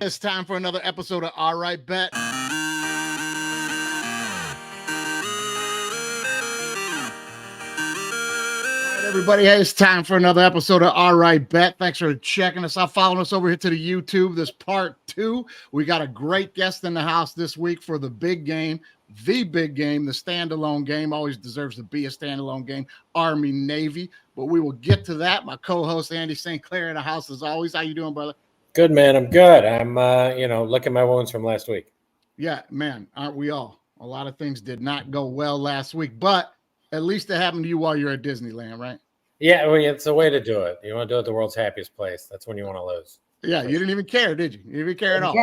It's time for another episode of All Right Bet. All right, everybody, hey, it's time for another episode of All Right Bet. Thanks for checking us out, following us over here to the YouTube. This part 2. We got a great guest in the house this week for the big game, the standalone game. Always deserves to be a standalone game, Army-Navy. But we will get to that. My co-host, Andy St. Clair, in the house as always. How you doing, brother? Good, man. I'm good. I'm, licking my wounds from last week. Yeah, man, aren't we all? A lot of things did not go well last week, but at least it happened to you while you're at Disneyland, right? Yeah, well, it's a way to do it. You want to do it the world's happiest place. That's when you want to lose. Yeah, you didn't even care, did you? You didn't even care at all.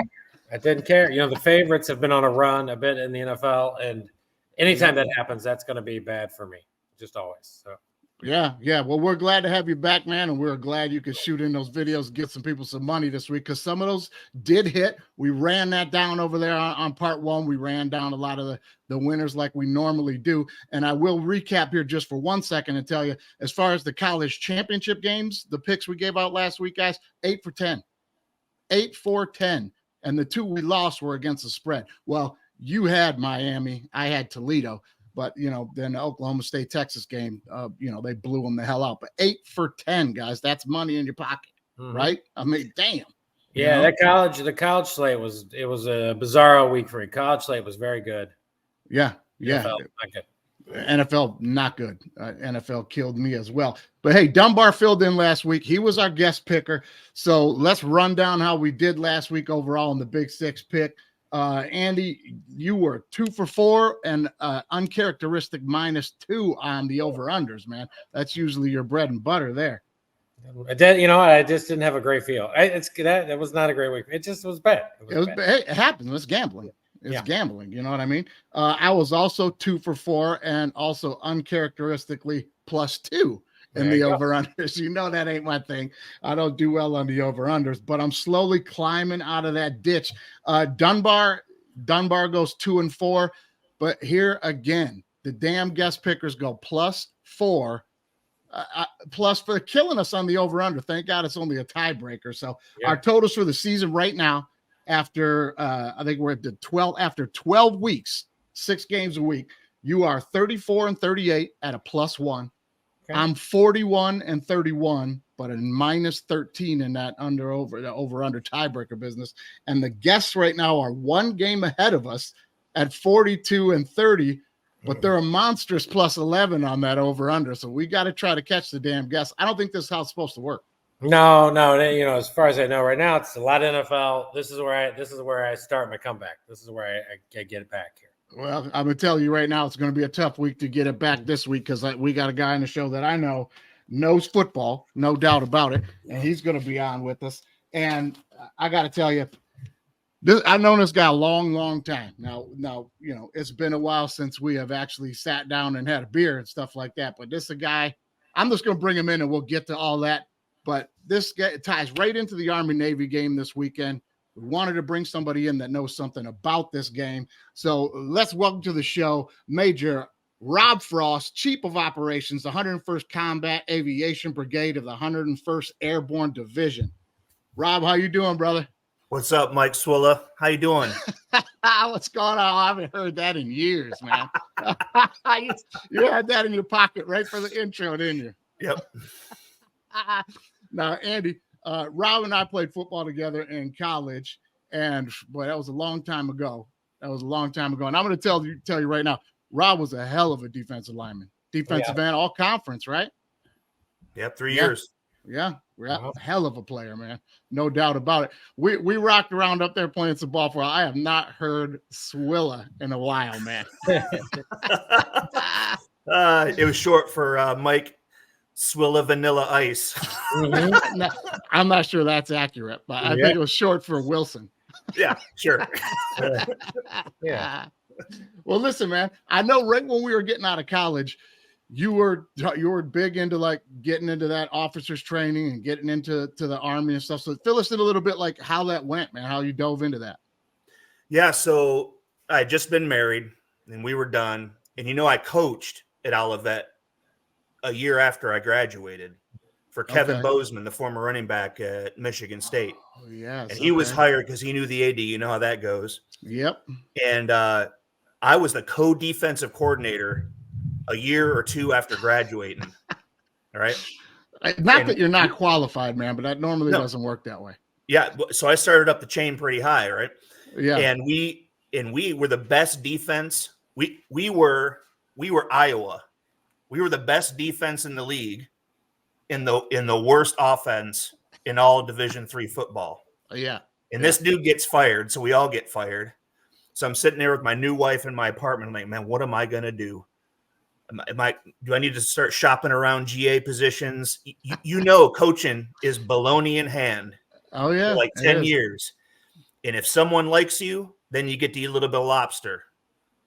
I didn't care. You know, the favorites have been on a run a bit in the NFL, and anytime that happens, that's going to be bad for me, just always. So. Yeah. Well, we're glad to have you back, man, and we're glad you could shoot in those videos, get some people some money this week, because some of those did hit. We ran that down over there on part 1. We ran down a lot of the winners like we normally do, and I will recap here just for 1 second and tell you, as far as the college championship games, the picks we gave out last week, guys, 8 for 10. 8 for 10, and the 2 we lost were against the spread. Well, you had Miami, I had Toledo. But, then the Oklahoma State-Texas game, they blew them the hell out. But 8 for 10, guys, that's money in your pocket, right? I mean, damn. Yeah, the college slate was a bizarro week for me. College slate was very good. Yeah. NFL, not good. NFL, not good. NFL killed me as well. But, hey, Dunbar filled in last week. He was our guest picker. So let's run down how we did last week overall in the Big Six pick. Andy, you were 2 for 4 and uncharacteristic -2 on the over-unders, man. That's usually your bread and butter there. I just didn't have a great feel. That was not a great week. It just was bad. It happens. It's gambling. It's gambling. You know what I mean? I was also 2 for 4 and also uncharacteristically +2 in the over-unders. You know that ain't my thing. I don't do well on the over-unders, but I'm slowly climbing out of that ditch. Dunbar goes 2 and 4, but here again, the damn guest pickers go +4. Plus for killing us on the over-under. Thank God it's only a tiebreaker. So our totals for the season right now, after I think we're at the 12 weeks, 6 games a week, you are 34 and 38 at a +1. Okay. I'm 41 and 31, but a -13 in that over-under tiebreaker business. And the guests right now are 1 game ahead of us at 42 and 30, but they're a monstrous +11 on that over-under. So we got to try to catch the damn guests. I don't think this is how it's supposed to work. No. As far as I know right now, it's a lot of NFL. This is where I start my comeback. This is where I get it back here. Well, I'm going to tell you right now, it's going to be a tough week to get it back this week because we got a guy in the show that I know knows football, no doubt about it, and he's going to be on with us. And I got to tell you, I've known this guy a long, long time. Now, it's been a while since we have actually sat down and had a beer and stuff like that. But this is a guy, I'm just going to bring him in and we'll get to all that. But this guy ties right into the Army-Navy game this weekend. We wanted to bring somebody in that knows something about this game. So let's welcome to the show Major Rob Frost, Chief of Operations, the 101st Combat Aviation Brigade of the 101st Airborne Division. Rob, how you doing, brother? What's up, Mike Swilla? How you doing? What's going on? I haven't heard that in years, man. You had that in your pocket right for the intro, didn't you? Yep. Now, Andy, Rob and I played football together in college, and boy, that was a long time ago. And I'm going to tell you right now, Rob was a hell of a defensive lineman, defensive end, all conference, right? Yep, 3 years. Yeah, we're a hell of a player, man. No doubt about it. We rocked around up there playing some ball for a while. I have not heard Swilla in a while, man. It was short for Mike Swilla Vanilla Ice. Mm-hmm. No, I'm not sure that's accurate, but I think it was short for Wilson. Yeah, sure. Yeah. Well, listen, man, I know right when we were getting out of college, you were big into like getting into that officers training and getting into the Army and stuff. So fill us in a little bit like how that went, man, how you dove into that. Yeah, so I had just been married and we were done. And I coached at Olivet a year after I graduated for Kevin Okay. Bozeman, the former running back at Michigan State. Oh, yes. And he was okay. hired because he knew the AD. You know how that goes. Yep. And I was the co-defensive coordinator a year or two after graduating. All right. Not that you're not qualified, man, but that normally No. doesn't work that way. Yeah. So I started up the chain pretty high, right? Yeah. And we were the best defense. We were Iowa. We were the best defense in the league in the worst offense in all Division III football. Yeah. And this dude gets fired, so we all get fired. So I'm sitting there with my new wife in my apartment. I'm like, man, what am I gonna do? Do I need to start shopping around GA positions? You know, coaching is baloney in hand. Oh yeah. For like 10 years. And if someone likes you, then you get to eat a little bit of lobster.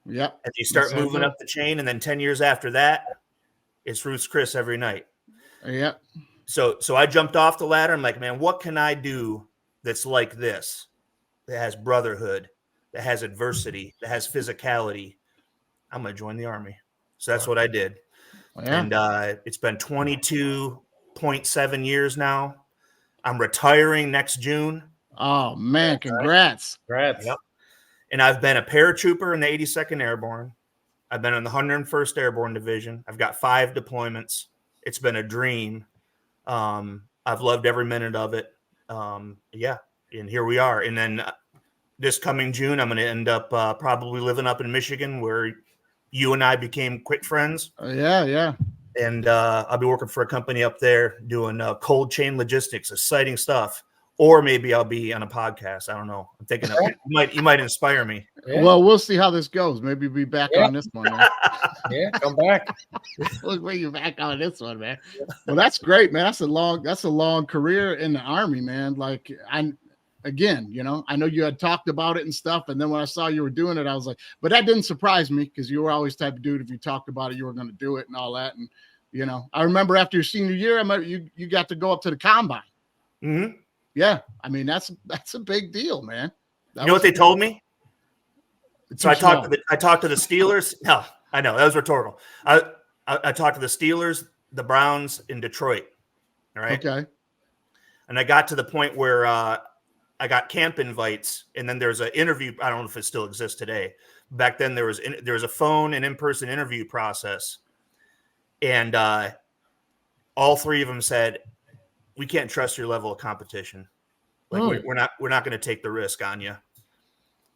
Yep. And you start moving up the chain, and then 10 years after that, it's Ruth's Chris every night. Yep. So I jumped off the ladder. I'm like, man, what can I do that's like this, that has brotherhood, that has adversity, that has physicality? I'm going to join the Army. So that's what I did. Yeah. And it's been 22.7 years now. I'm retiring next June. Oh, man. Congrats. Congrats. Yep. And I've been a paratrooper in the 82nd Airborne. I've been in the 101st Airborne Division. I've got 5 deployments. It's been a dream. I've loved every minute of it. Yeah, and here we are. And then this coming June, I'm going to end up probably living up in Michigan, where you and I became quick friends. Yeah. And I'll be working for a company up there doing cold chain logistics, exciting stuff. Or maybe I'll be on a podcast. I don't know. I'm thinking you might inspire me. Yeah. Well, we'll see how this goes. Maybe we'll be back on this one, man. Yeah, come back. We'll bring you back on this one, man. Well, that's great, man. That's a long career in the Army, man. Like I know you had talked about it and stuff, and then when I saw you were doing it, I was like, but that didn't surprise me because you were always the type of dude, if you talked about it, you were going to do it and all that. And I remember after your senior year, you got to go up to the combine. Mm-hmm. Yeah, I mean that's a big deal, man. You know what they told me? So I talked to the Steelers. No, I know that was rhetorical. I talked to the Steelers, the Browns in Detroit. All right. Okay. And I got to the point where I got camp invites, and then there's an interview. I don't know if it still exists today. Back then there was a phone and in-person interview process, and all 3 of them said, we can't trust your level of competition. Like we're not going to take the risk on you.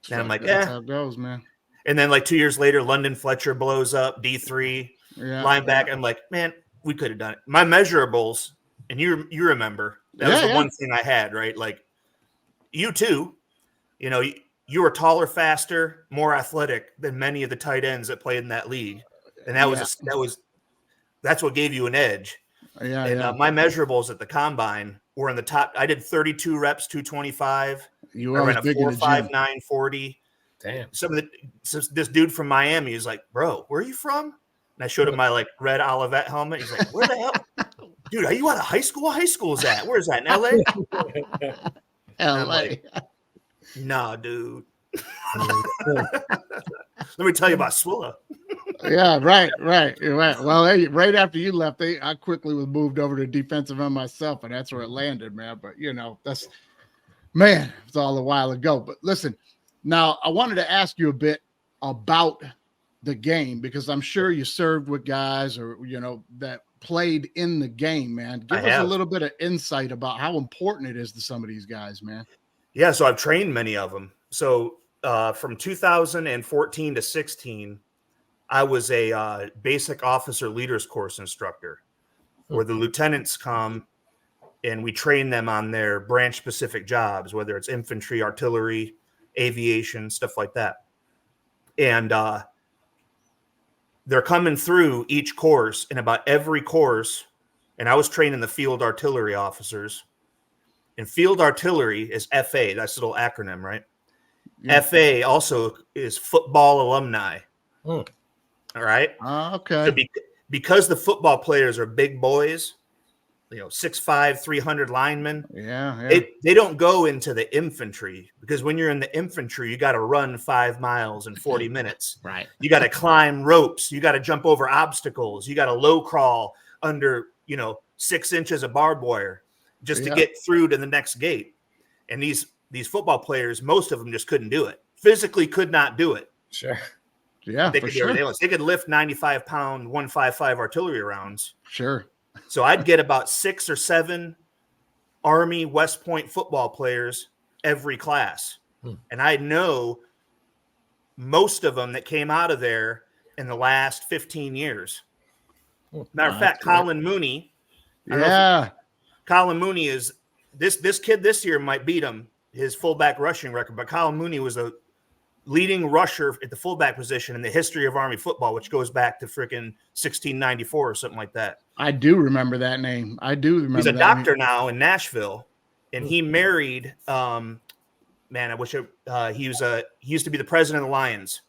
And I'm like, that's how it goes, man. And then like 2 years later, London Fletcher blows up, D3 linebacker. I'm like, man, we could have done it. My measurables, and you remember that was the one thing I had, right? Like you too, you were taller, faster, more athletic than many of the tight ends that played in that league, and that's what gave you an edge. My measurables at the combine were in the top. I did 32 reps, 225. You were always big in the gym. 4.59 40. Damn. This dude from Miami is like, bro, where are you from? And I showed him my like red Olivet helmet. He's like, where the hell, dude? Are you out of high school? What high school is that? Where is that, in LA? LA. Like, nah, dude. Let me tell you about Swilla. Yeah, right. Well, hey, right after you left, I quickly was moved over to defensive end myself, and that's where it landed, man. But it's all a while ago. But listen, now I wanted to ask you a bit about the game, because I'm sure you served with guys or that played in the game, man. Give us a little bit of insight about how important it is to some of these guys, man. Yeah, so I've trained many of them. So from 2014 to 16, I was a basic officer leaders course instructor, where the lieutenants come and we train them on their branch specific jobs, whether it's infantry, artillery, aviation, stuff like that. And they're coming through each course, and about every course, and I was training the field artillery officers. And field artillery is FA. That's a little acronym, right? Yeah. FA also is football alumni. All right. Okay. So because the football players are big boys, 6'5", 300 linemen. Yeah. They don't go into the infantry, because when you're in the infantry, you got to run 5 miles in 40 minutes. Right. You got to climb ropes. You got to jump over obstacles. You got to low crawl under, 6 inches of barbed wire just to get through to the next gate. And these football players, most of them just couldn't do it. Physically could not do it. Sure. Yeah, they could do everything else. They could lift 95-pound 155 artillery rounds. Sure. So I'd get about 6 or 7 Army West Point football players every class. And I know most of them that came out of there in the last 15 years. Matter of fact, Colin Mooney. Yeah. Colin Mooney is this kid this year might beat him, his fullback rushing record, but Colin Mooney was the leading rusher at the fullback position in the history of Army football, which goes back to freaking 1694 or something like that. I do remember that name. I do remember. He's a doctor now in Nashville, and he married. Man, I wish he used to be the president of the Lions,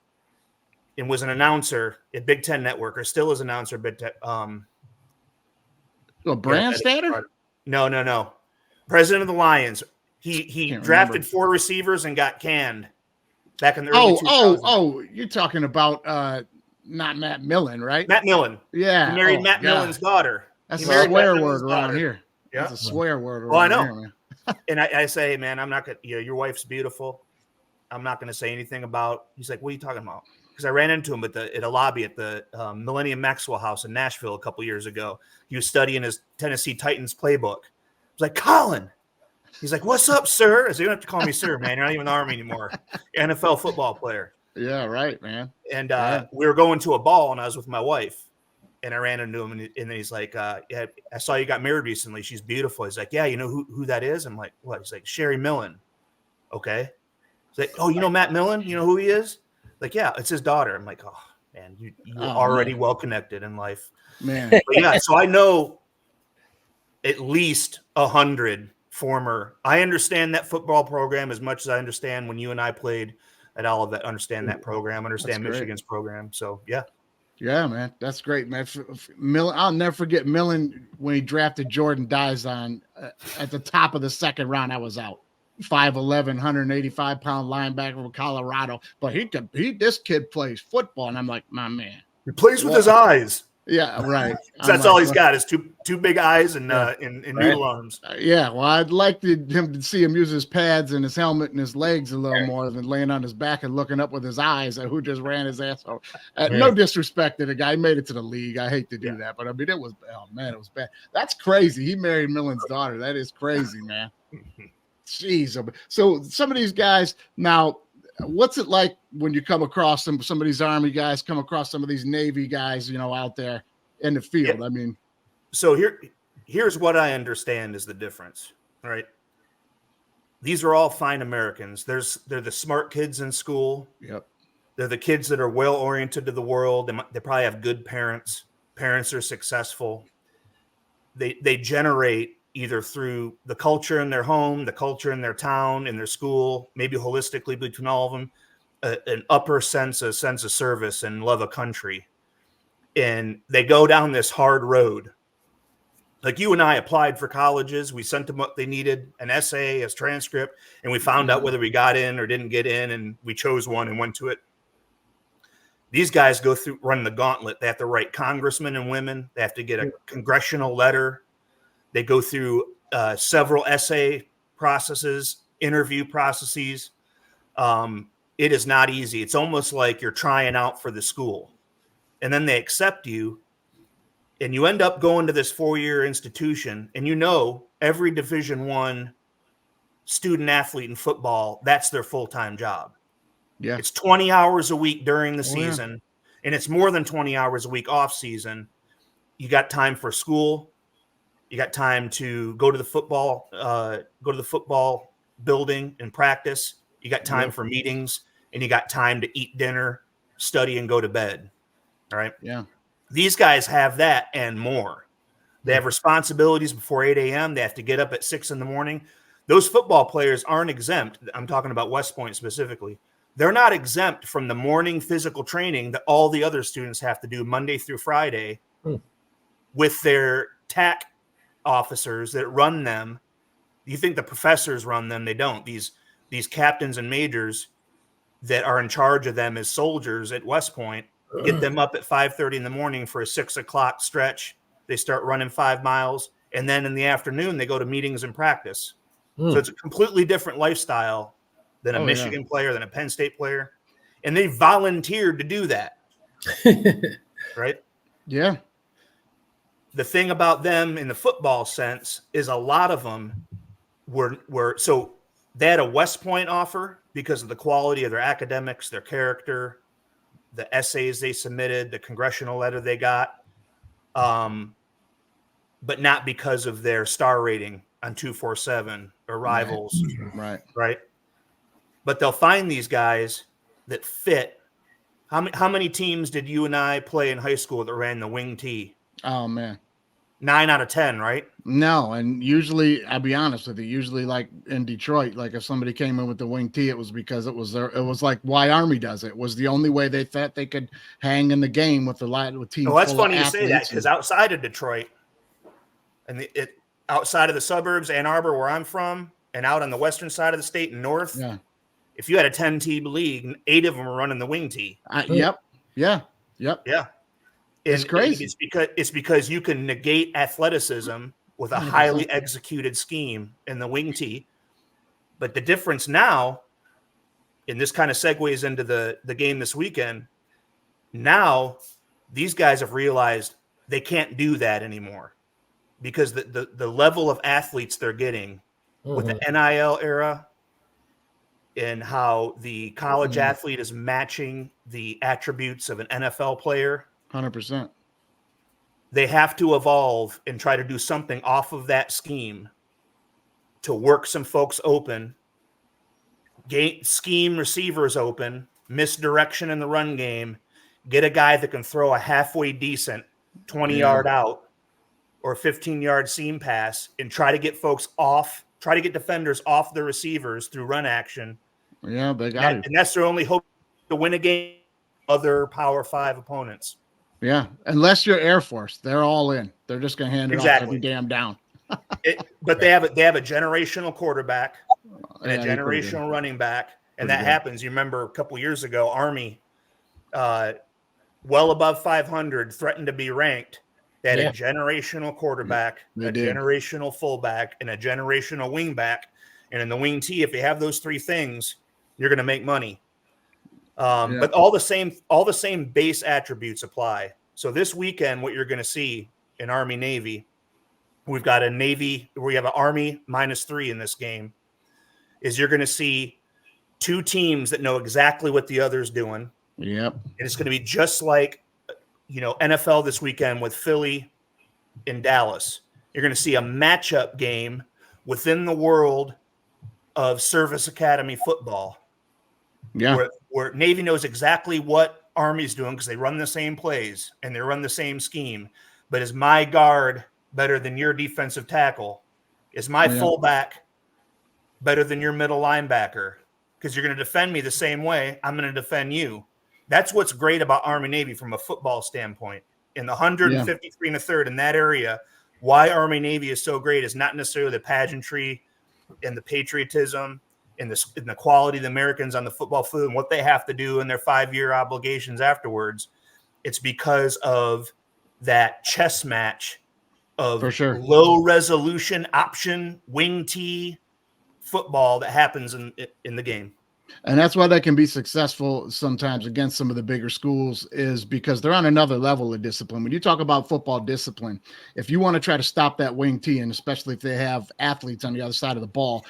and was an announcer at Big Ten Network, or still is an announcer at Big Ten. Brandstatter? No. President of the Lions. He drafted 4 receivers and got canned back in the early 2000s. You're talking about not Matt Millen, right? Matt Millen. Yeah. He married Matt Millen's daughter. That's a swear word around here. Yeah. That's a swear word around well, I know. here, man. And I say, man, I'm not going to, your wife's beautiful. I'm not going to say anything about, he's like, what are you talking about? Because I ran into him at a lobby at the Millennium Maxwell House in Nashville a couple years ago. He was studying his Tennessee Titans playbook. I was like, Colin. He's like, what's up, sir? I said, you don't have to call me sir, man. You're not even in the Army anymore. You're an NFL football player. Yeah, right, man. And we were going to a ball, and I was with my wife. And I ran into him, and then he's like, yeah, I saw you got married recently. She's beautiful. He's like, yeah, you know who that is? I'm like, what? He's like, Sherry Millen. Okay. He's like, oh, you know Matt Millen? You know who he is? Like, yeah, it's his daughter. I'm like, oh, man, you're already well connected in life. Man. But yeah, so I know at least 100 former. I understand that football program as much as I understand when you and I played at Olivet. Understand that program, understand Michigan's program. So, yeah. Yeah, man, that's great, man. Millen, I'll never forget Millen when he drafted Jordan Dizon at the top of the second round. I was out, 5'11", 185-pound linebacker from Colorado. But this kid plays football, and I'm like, my man, he plays with his eyes. Yeah, right. That's all he's got is two big eyes and noodle arms. Yeah, well, I'd like him to see him use his pads and his helmet and his legs a little more than laying on his back and looking up with his eyes at who just ran his ass over. No disrespect to the guy. He made it to the league. I hate to do that, but I mean, it was bad. That's crazy. He married Millen's daughter. That is crazy, man. Jeez. So some of these guys now, what's it like when you come across some of these Army guys, come across some of these Navy guys, out there in the field? Yeah. I mean, so here's what I understand is the difference, right? These are all fine Americans. They're the smart kids in school. Yep. They're the kids that are well oriented to the world. They probably have good parents. Parents are successful. They generate either through the culture in their home, the culture in their town, in their school, maybe holistically between all of them, an upper sense of service and love of country. And they go down this hard road. Like you and I applied for colleges. We sent them what they needed, an essay, a transcript, and we found out whether we got in or didn't get in, and we chose one and went to it. These guys run the gauntlet. They have to write congressmen and women. They have to get a congressional letter. They go through several essay processes, interview processes. It is not easy. It's almost like you're trying out for the school. And then they accept you, and you end up going to this 4-year institution, and every Division I student athlete in football, that's their full-time job. Yeah. It's 20 hours a week during the season, and it's more than 20 hours a week off season. You got time for school. You got time to go to the football building and practice. You got time for meetings, and you got time to eat dinner, study, and go to bed. All right. Yeah. These guys have that and more. They have responsibilities before 8 a.m. They have to get up at 6 a.m. Those football players aren't exempt. I'm talking about West Point specifically. They're not exempt from the morning physical training that all the other students have to do Monday through Friday with their TAC officers that run them. You think the professors run them? They don't. These captains and majors that are in charge of them as soldiers at West Point get them up at 5:30 in the morning for a 6 o'clock stretch. They start running 5 miles. And then in the afternoon, they go to meetings and practice. So it's a completely different lifestyle than a Michigan player, than a Penn State player. And they volunteered to do that. Right? Yeah. The thing about them in the football sense is a lot of them were so they had a West Point offer because of the quality of their academics, their character, the essays they submitted, the congressional letter they got, but not because of their star rating on 247 or Rivals. Right. But they'll find these guys that fit. How many teams did you and I play in high school that ran the wing T? Oh, man. 9 out of 10, right? No, and usually, I'll be honest with you, usually like in Detroit, like if somebody came in with the wing T, it was because it was like why Army does it. It was the only way they thought they could hang in the game with the team. Well, that's funny you say that, because outside of Detroit and outside of the suburbs, Ann Arbor, where I'm from, and out on the western side of the state and north, if you had a 10-team league, 8 of them were running the wing T. Yep. Yeah. It's crazy. It's because you can negate athleticism with a highly executed scheme in the wing T. But the difference now, and this kind of segues into the game this weekend, now these guys have realized they can't do that anymore because the level of athletes they're getting with the NIL era and how the college athlete is matching the attributes of an NFL player. 100%. They have to evolve and try to do something off of that scheme to work some folks open, scheme receivers open, misdirection in the run game, get a guy that can throw a halfway decent 20-yard out or 15-yard seam pass and try to get folks off, try to get defenders off the receivers through run action. Yeah, they got it. And that's their only hope to win a game other Power 5 opponents. Yeah, unless you're Air Force, they're all in. They're just going to hand it off every damn down. But they have a generational quarterback and a generational running back, and that happens. You remember a couple years ago, Army, well above 500, threatened to be ranked. They had a generational quarterback, generational fullback, and a generational wingback. And in the wing T, if you have those three things, you're going to make money. But all the same base attributes apply. So this weekend, what you're going to see in Army Navy, we have an Army -3 in this game, is you're going to see two teams that know exactly what the other's doing. Yep. And it's going to be just like, NFL this weekend with Philly and Dallas. You're going to see a matchup game within the world of Service Academy football. Yeah. Where Navy knows exactly what Army's doing because they run the same plays and they run the same scheme. But is my guard better than your defensive tackle? Is my fullback better than your middle linebacker? Because you're going to defend me the same way. I'm going to defend you. That's what's great about Army Navy from a football standpoint. In the 153 and a third in that area, why Army Navy is so great is not necessarily the pageantry and the patriotism and the quality of the Americans on the football field and what they have to do in their 5-year obligations afterwards. It's because of that chess match of low resolution option wing T football that happens in the game. And that's why they can be successful sometimes against some of the bigger schools, is because they're on another level of discipline. When you talk about football discipline, if you want to try to stop that wing T, and especially if they have athletes on the other side of the ball,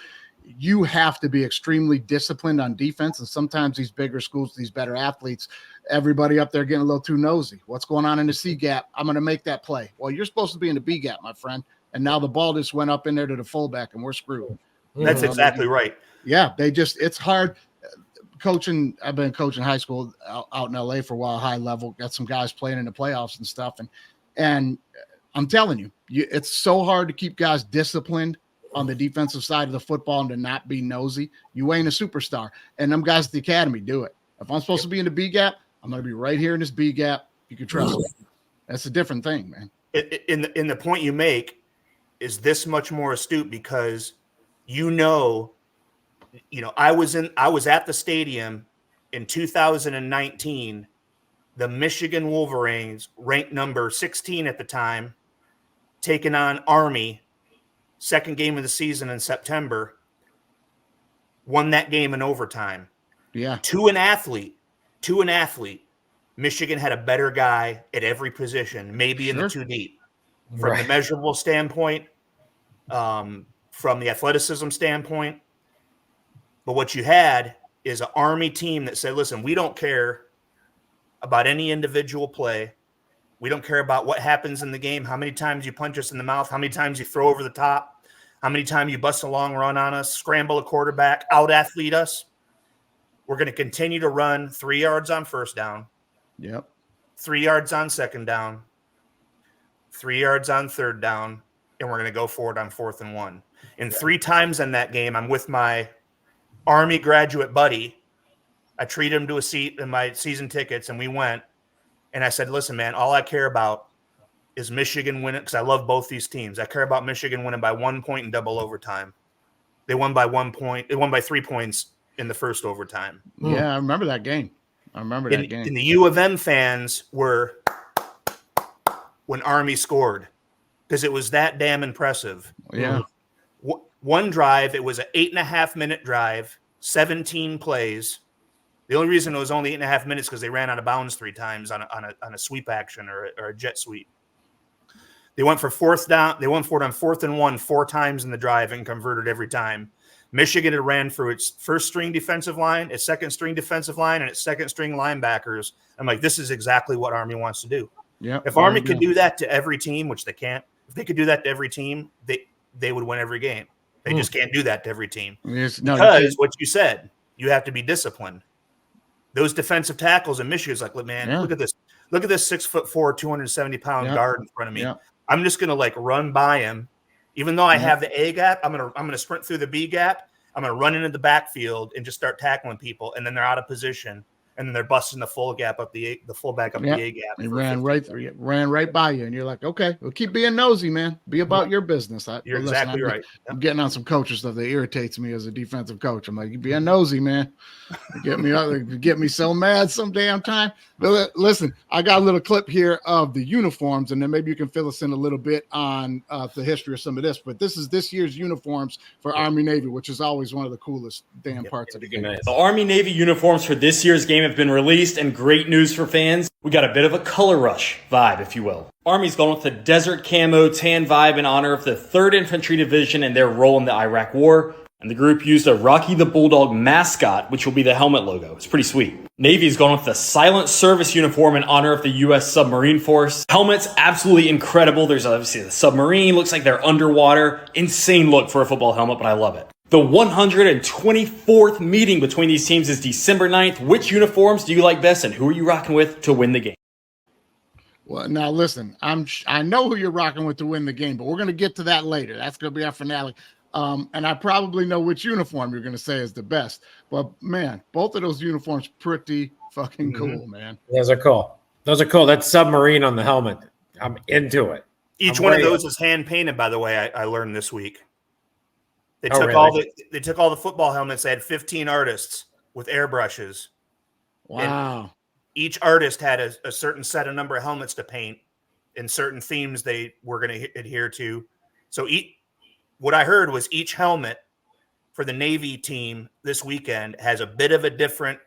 you have to be extremely disciplined on defense. And sometimes these bigger schools, these better athletes, everybody up there getting a little too nosy. What's going on in the C gap? I'm going to make that play. Well, you're supposed to be in the B gap, my friend. And now the ball just went up in there to the fullback and we're screwed. That's exactly right. Yeah. It's hard coaching. I've been coaching high school out in LA for a while, high level, got some guys playing in the playoffs and stuff. And I'm telling you, it's so hard to keep guys disciplined on the defensive side of the football and to not be nosy. You ain't a superstar. And them guys at the academy do it. If I'm supposed to be in the B gap, I'm going to be right here in this B gap. You can trust me. That's a different thing, man. In the point you make is this much more astute because I was at the stadium in 2019. The Michigan Wolverines, ranked number 16 at the time, taking on Army, second game of the season in September, won that game in overtime. Yeah. To an athlete, Michigan had a better guy at every position, maybe in the 2 deep. From the measurable standpoint, from the athleticism standpoint. But what you had is an Army team that said, listen, we don't care about any individual play. We don't care about what happens in the game, how many times you punch us in the mouth, how many times you throw over the top, how many times you bust a long run on us, scramble a quarterback, out-athlete us. We're going to continue to run 3 yards on first down. Yep. 3 yards on second down. 3 yards on third down. And we're going to go for it on 4th and 1. And 3 times in that game, I'm with my Army graduate buddy. I treated him to a seat in my season tickets, and we went. And I said, listen, man, all I care about is Michigan winning, because I love both these teams. I care about Michigan winning by 1 point in double overtime. They won by 1 point. They won by 3 points in the first overtime. Yeah, I remember that game. And the U of M fans were when Army scored, because it was that damn impressive. Yeah. One drive, it was an 8.5-minute drive, 17 plays. The only reason it was only 8.5 minutes because they ran out of bounds 3 times on a sweep action or a jet sweep. They went for fourth down. They went for it on 4th and 1 4 times in the drive and converted every time. Michigan had ran through its first string defensive line, its second string defensive line, and its second string linebackers. I'm like, this is exactly what Army wants to do. Yeah. If Army could do that to every team, which they can't, if they could do that to every team, they would win every game. They just can't do that to every team. Because what you said, you have to be disciplined. Those defensive tackles in Michigan is like, man, look at this. Look at this 6'4", 270-pound guard in front of me. Yeah. I'm just gonna run by him, even though I have the A gap. I'm gonna sprint through the B gap. I'm gonna run into the backfield and just start tackling people, and then they're out of position, and then they're busting the full gap up the fullback up the A gap. He ran right by you, and you're like, okay, well, keep being nosy, man. Be about your business. You're exactly right. I'm getting on some coaching stuff that irritates me as a defensive coach. I'm like, you being nosy, man. Get me so mad some damn time. But listen, I got a little clip here of the uniforms, and then maybe you can fill us in a little bit on the history of some of this. But this is this year's uniforms for Army Navy, which is always one of the coolest damn parts of the game. The Army Navy uniforms for this year's game have been released, and great news for fans. We got a bit of a color rush vibe, if you will. Army's going with the desert camo tan vibe in honor of the 3rd Infantry Division and their role in the Iraq War. And the group used a Rocky the Bulldog mascot, which will be the helmet logo. It's pretty sweet. Navy's going with the silent service uniform in honor of the U.S. Submarine Force. Helmet's absolutely incredible. There's obviously the submarine. Looks like they're underwater. Insane look for a football helmet, but I love it. The 124th meeting between these teams is December 9th. Which uniforms do you like best, and who are you rocking with to win the game? Well, now listen, I know who you're rocking with to win the game, but we're going to get to that later. That's going to be our finale. And I probably know which uniform you're going to say is the best. But, man, both of those uniforms pretty fucking cool, man. Those are cool. That submarine on the helmet, I'm into it. Each one of those is hand-painted, by the way, I learned this week. They took all the football helmets. They had 15 artists with airbrushes. Wow. And each artist had a certain set of number of helmets to paint and certain themes they were going to adhere to. So what I heard was each helmet for the Navy team this weekend has a bit of a different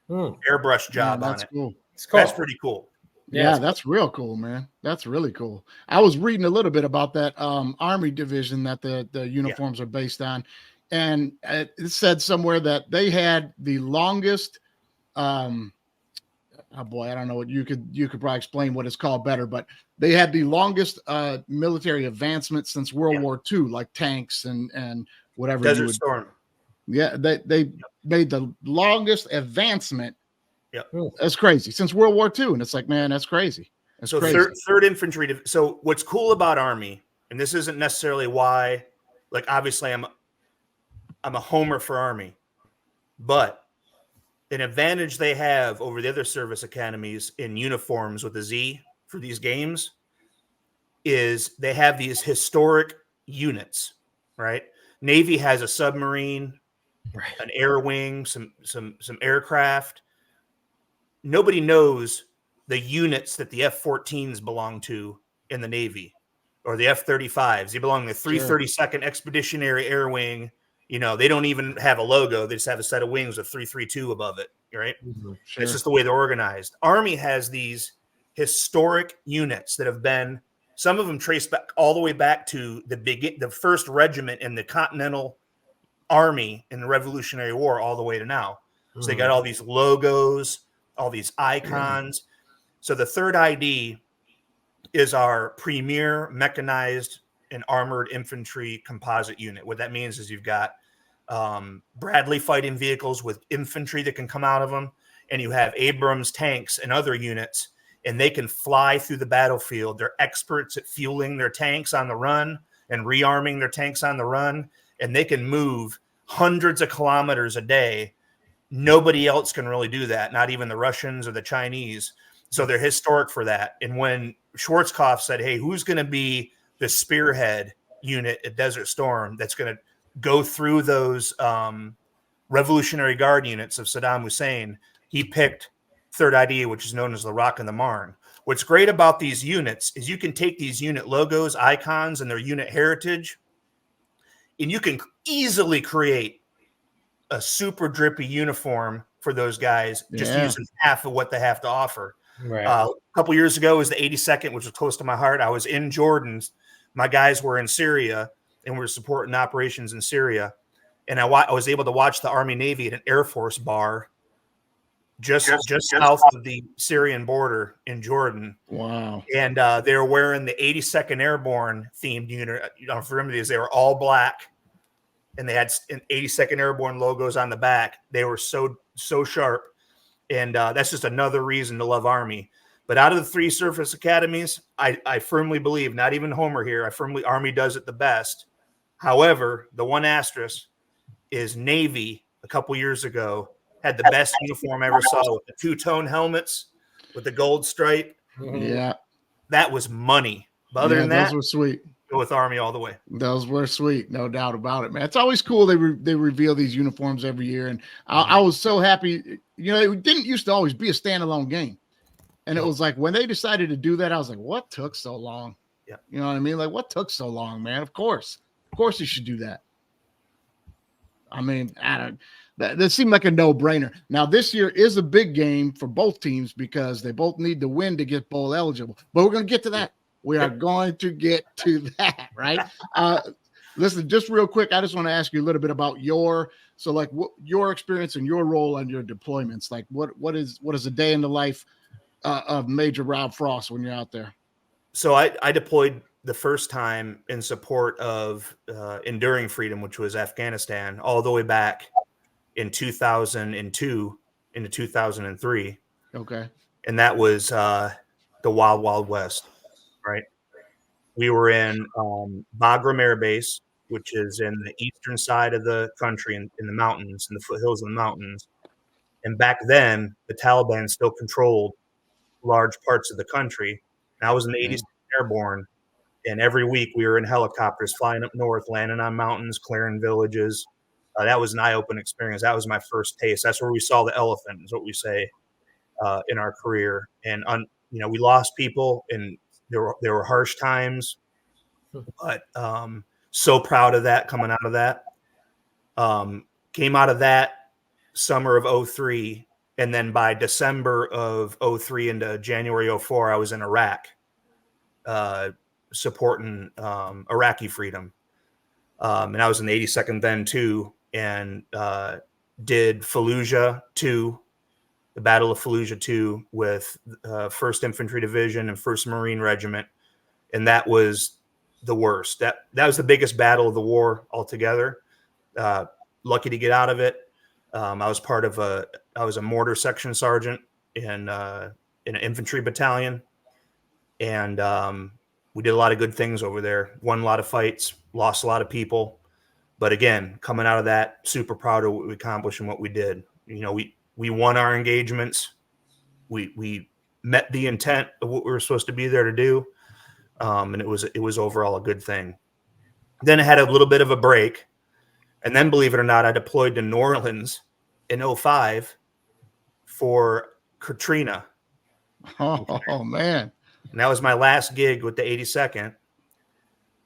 airbrush job on it. Cool. That's pretty cool. Yeah, that's real cool, man. That's really cool. I was reading a little bit about that Army division that the uniforms are based on, and it said somewhere that they had the longest. Oh boy, I don't know what you could probably explain what it's called better, but they had the longest military advancement since World War II, like tanks and whatever. Desert Storm. Yeah, they made the longest advancement. Yep. That's crazy. Since World War II. And it's like, man, that's crazy. That's so crazy. Third Infantry. So what's cool about Army, and this isn't necessarily why, obviously I'm a homer for Army, but an advantage they have over the other service academies in uniforms with a Z for these games is they have these historic units, right? Navy has a submarine, an air wing, some aircraft. Nobody knows the units that the F-14s belong to in the Navy. or the F-35s. They belong to the 332nd Expeditionary Air Wing. You know, they don't even have a logo. They just have a set of wings with 332 above it, right? Mm-hmm. Sure. It's just the way they're organized. Army has these historic units that have been, some of them trace back all the way back to the first regiment in the Continental Army in the Revolutionary War all the way to now. So they got all these logos, all these icons. So the 3rd ID is our premier mechanized and armored infantry composite unit. What that means is you've got Bradley fighting vehicles with infantry that can come out of them, and you have Abrams tanks and other units, and they can fly through the battlefield. They're experts at fueling their tanks on the run and rearming their tanks on the run, and they can move hundreds of kilometers a day. Nobody else can really do that, not even the Russians or the Chinese. So they're historic for that. And when Schwarzkopf said, hey, who's going to be the spearhead unit at Desert Storm that's going to go through those Revolutionary Guard units of Saddam Hussein, he picked 3rd ID, which is known as the Rock and the Marne. What's great about these units is you can take these unit logos, icons, and their unit heritage, and you can easily create a super drippy uniform for those guys, just using half of what they have to offer. Right. A couple years ago was the 82nd, which was close to my heart. I was in Jordan. My guys were in Syria, and we were supporting operations in Syria. And I was able to watch the Army Navy at an Air Force bar just south of the Syrian border in Jordan. Wow. And they were wearing the 82nd Airborne themed unit. You know, for remember these, they were all black, and they had 82nd Airborne logos on the back. They were so sharp. And that's just another reason to love Army. But out of the 3 surface academies, I firmly believe, not even Homer here, Army does it the best. However, the one asterisk is Navy a couple years ago had the best uniform I ever saw, with the 2-tone helmets with the gold stripe. Yeah. That was money. But other than that, those were sweet. Go with Army all the way. Those were sweet, no doubt about it, man. It's always cool. They reveal these uniforms every year, and I was so happy. You know, it didn't used to always be a standalone game, and it was like when they decided to do that, I was like, "What took so long?" Yeah, you know what I mean? Like, what took so long, man? Of course you should do that. I mean, that seemed like a no-brainer. Now, this year is a big game for both teams because they both need to win to get bowl eligible. But we're going to get to that. We are going to get to that, right? Listen, just real quick, I just want to ask you a little bit about your experience and your role on your deployments. Like, what is a day in the life of Major Rob Frost when you're out there? So I deployed the first time in support of Enduring Freedom, which was Afghanistan, all the way back in 2002 into 2003. Okay. And that was the Wild Wild West, right? We were in Bagram Air Base, which is in the eastern side of the country, in the mountains, in the foothills of the mountains. And back then, the Taliban still controlled large parts of the country. And I was in the 82nd Airborne, and every week we were in helicopters flying up north, landing on mountains, clearing villages. That was an eye-opening experience. That was my first taste. That's where we saw the elephant, is what we say in our career. And we lost people, and there were harsh times, but so proud of that coming out of that. Came out of that summer of 2003, and then by December of 2003 into January 2004, I was in Iraq supporting Iraqi freedom. And I was in the 82nd then too, and did Fallujah 2, the Battle of Fallujah 2 with 1st Infantry Division and 1st Marine Regiment. And that was the worst. That was the biggest battle of the war altogether. Lucky to get out of it. I was a mortar section sergeant in an infantry battalion. And we did a lot of good things over there, won a lot of fights, lost a lot of people. But again, coming out of that, super proud of what we accomplished and what we did. You know, we won our engagements. We met the intent of what we were supposed to be there to do. And it was overall a good thing. Then I had a little bit of a break. And then, believe it or not, I deployed to New Orleans in 2005 for Katrina. Oh man. And that was my last gig with the 82nd.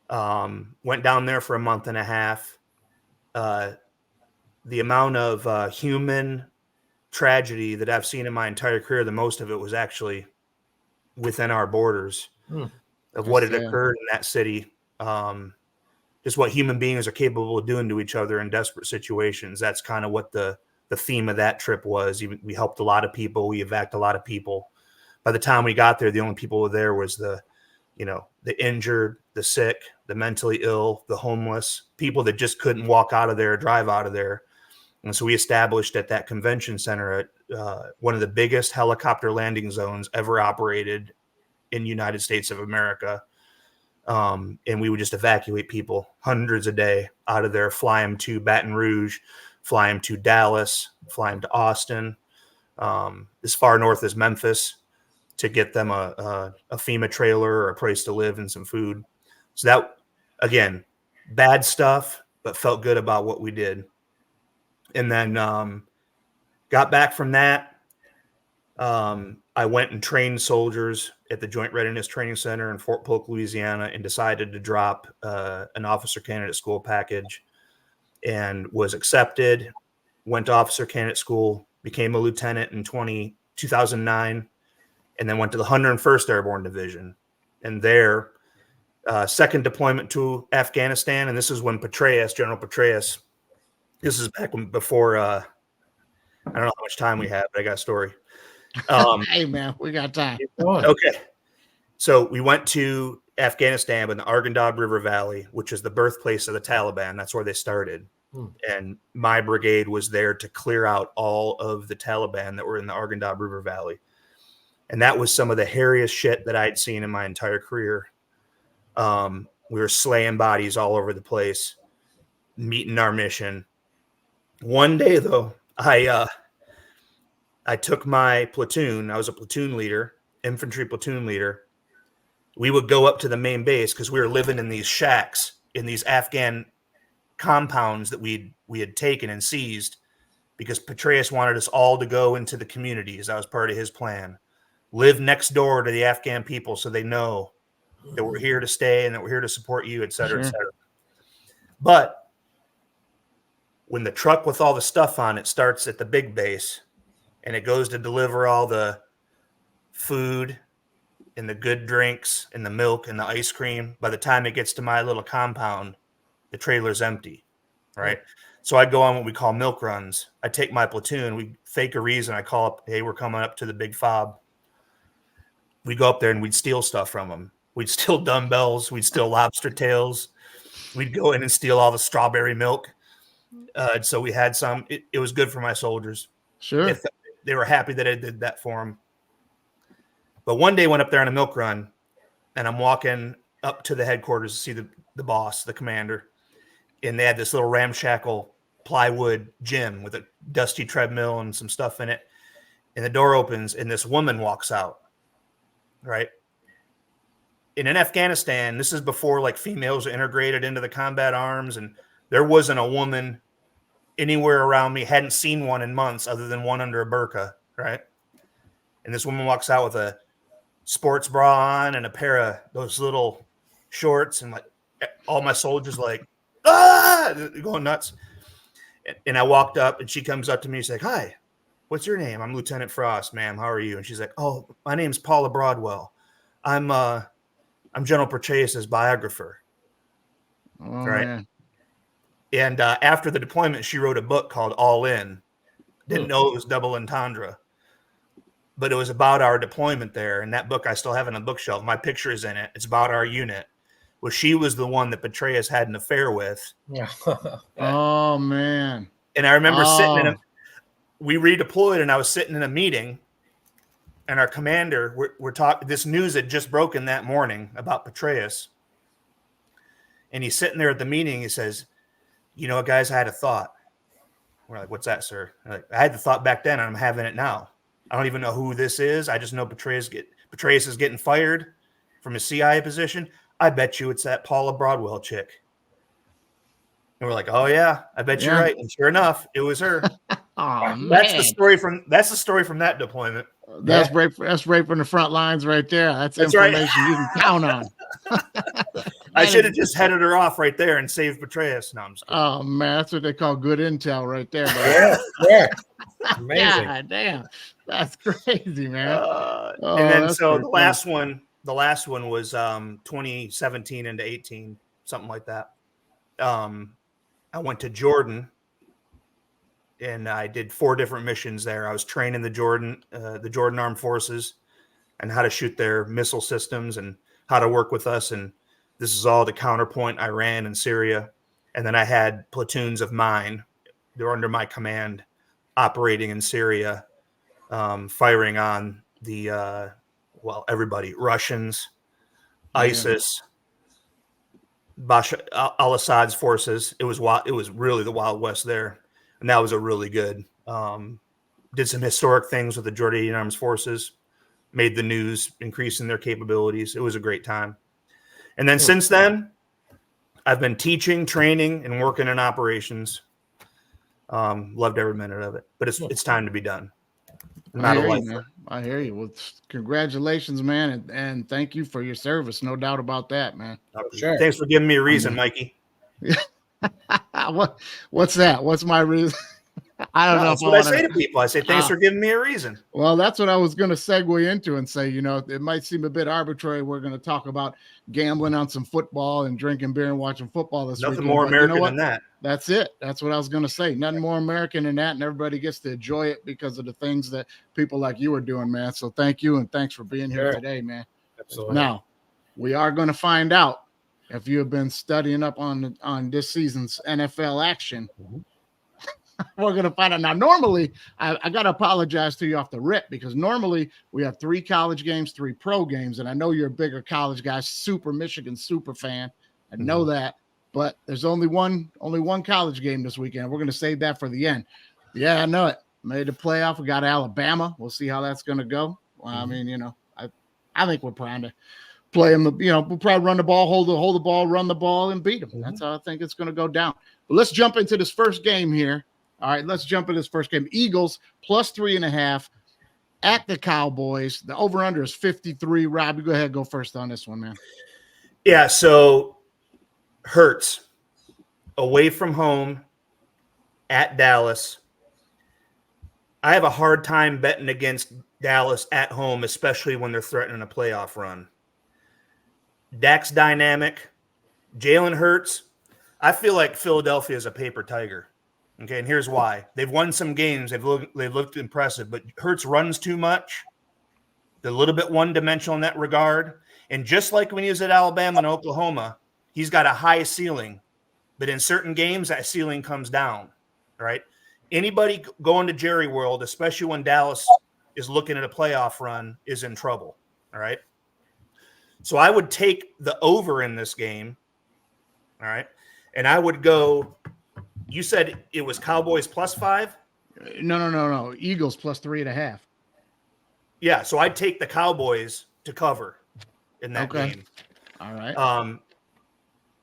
Went down there for a month and a half. The amount of human tragedy that I've seen in my entire career, the most of it was actually within our borders of what had occurred in that city. Just what human beings are capable of doing to each other in desperate situations. That's kind of what the theme of that trip was. We helped a lot of people. We evacuated a lot of people. By the time we got there, the only people there was the injured, the sick, the mentally ill, the homeless, people that just couldn't walk out of there, drive out of there. And so we established at that convention center one of the biggest helicopter landing zones ever operated in the United States of America. And we would just evacuate people, hundreds a day, out of there, fly them to Baton Rouge, fly them to Dallas, fly them to Austin, as far north as Memphis, to get them a FEMA trailer or a place to live and some food. So that, again, bad stuff, but felt good about what we did. And then got back from that. I went and trained soldiers at the Joint Readiness Training Center in Fort Polk, Louisiana, and decided to drop an officer candidate school package, and was accepted, went to officer candidate school, became a lieutenant in 2009, and then went to the 101st Airborne Division. And there, second deployment to Afghanistan, and this is when General Petraeus, this is back before, I don't know how much time we have, but I got a story. Hey, man, we got time. Okay. So we went to Afghanistan in the Arghandab River Valley, which is the birthplace of the Taliban. That's where they started. And my brigade was there to clear out all of the Taliban that were in the Arghandab River Valley. And that was some of the hairiest shit that I'd seen in my entire career. We were slaying bodies all over the place, meeting our mission. One day, though, I took my platoon. I was a platoon leader, infantry platoon leader. We would go up to the main base because we were living in these shacks, in these Afghan compounds that we had taken and seized, because Petraeus wanted us all to go into the communities. That was part of his plan. Live next door to the Afghan people so they know that we're here to stay and that we're here to support you, et cetera, et cetera. But when the truck with all the stuff on it starts at the big base and it goes to deliver all the food and the good drinks and the milk and the ice cream, by the time it gets to my little compound, the trailer's empty, right? So I'd go on what we call milk runs. I take my platoon, we fake a reason. I call up, hey, we're coming up to the big fob. We'd go up there and we'd steal stuff from them. We'd steal dumbbells. We'd steal lobster tails. We'd go in and steal all the strawberry milk. So we had some. It was good for my soldiers. Sure. They were happy that I did that for them. But one day I went up there on a milk run, and I'm walking up to the headquarters to see the boss, the commander. And they had this little ramshackle plywood gym with a dusty treadmill and some stuff in it. And the door opens, and this woman walks out. Right. And in Afghanistan, this is before like females are integrated into the combat arms, and there wasn't a woman anywhere around me, hadn't seen one in months other than one under a burqa. Right. And this woman walks out with a sports bra on and a pair of those little shorts, and like all my soldiers like, they're going nuts. And I walked up, and she comes up to me. She's like, hi. What's your name? I'm Lieutenant Frost, ma'am. How are you? And she's like, oh, my name's Paula Broadwell. I'm General Petraeus's biographer. Oh, right. Man. And after the deployment, she wrote a book called All In. Didn't know it was double entendre, but it was about our deployment there. And that book I still have on a bookshelf. My picture is in it. It's about our unit. Well, she was the one that Petraeus had an affair with. Yeah. Oh, man. And I remember sitting in we redeployed, and I was sitting in a meeting, and our commander, we're talking, this news had just broken that morning about Petraeus. And he's sitting there at the meeting. He says, you know what, guys, I had a thought. We're like, what's that, sir? I had the thought back then, and I'm having it now. I don't even know who this is. I just know Petraeus is getting fired from his CIA position. I bet you it's that Paula Broadwell chick. And we're like, oh yeah, I bet you're right. And sure enough, it was her. Oh, man. That's the story from that deployment. That's right from the front lines right there. That's information you can count on. I should have just headed her off right there and saved Petraeus. No, I'm just kidding. Oh man, that's what they call good intel right there. Man. Yeah. Amazing. God damn, that's crazy, man. And then so the last one was 2017 into 18, something like that. I went to Jordan and I did 4 different missions there. I was training the Jordan Armed Forces and how to shoot their missile systems and how to work with us. And this is all to counterpoint Iran and Syria. And then I had platoons of mine. They were under my command, operating in Syria, firing on the everybody, Russians, ISIS, Bashar al-Assad's forces. It was really the Wild West there, and that was a really good. Did some historic things with the Jordanian Armed Forces, made the news, increasing their capabilities. It was a great time. And then since then, I've been teaching, training, and working in operations. Loved every minute of it, but it's time to be done. I hear you. Well, congratulations, man, and thank you for your service. No doubt about that, man. Sure. Thanks for giving me a reason, Mikey. What's that? What's my reason? I don't know. That's what I say to people. I say, thanks for giving me a reason. Well, that's what I was going to segue into and say, it might seem a bit arbitrary. We're going to talk about gambling on some football and drinking beer and watching football this weekend. Nothing more American than that. That's it. That's what I was going to say. Nothing more American than that. And everybody gets to enjoy it because of the things that people like you are doing, man. So thank you. And thanks for being here today, man. Absolutely. Now, we are going to find out if you have been studying up on this season's NFL action. Mm-hmm. We're going to find out. Now, normally, I got to apologize to you off the rip because normally we have 3 college games, 3 pro games. And I know you're a bigger college guy, super Michigan, super fan. I know that. But there's only one college game this weekend. We're going to save that for the end. Yeah, I know it. Made the playoff. We got Alabama. We'll see how that's going to go. Well, I mean, I think we're trying to play them. We'll probably run the ball, hold the ball, run the ball, and beat them. Mm-hmm. That's how I think it's going to go down. But let's jump into this first game here. All right, let's jump into this first game. Eagles plus 3.5 at the Cowboys. The over-under is 53. Rob, you go ahead and go first on this one, man. Yeah, so Hurts away from home at Dallas. I have a hard time betting against Dallas at home, especially when they're threatening a playoff run. Dak's dynamic. Jalen Hurts. I feel like Philadelphia is a paper tiger. Okay, and here's why. They've won some games. They've looked impressive, but Hurts runs too much. They're a little bit one-dimensional in that regard. And just like when he was at Alabama and Oklahoma, he's got a high ceiling. But in certain games, that ceiling comes down, right? Anybody going to Jerry World, especially when Dallas is looking at a playoff run, is in trouble, all right? So I would take the over in this game, all right? And I would go – you said it was Cowboys plus 5? No. Eagles plus 3.5. Yeah, so I'd take the Cowboys to cover in that game. All right.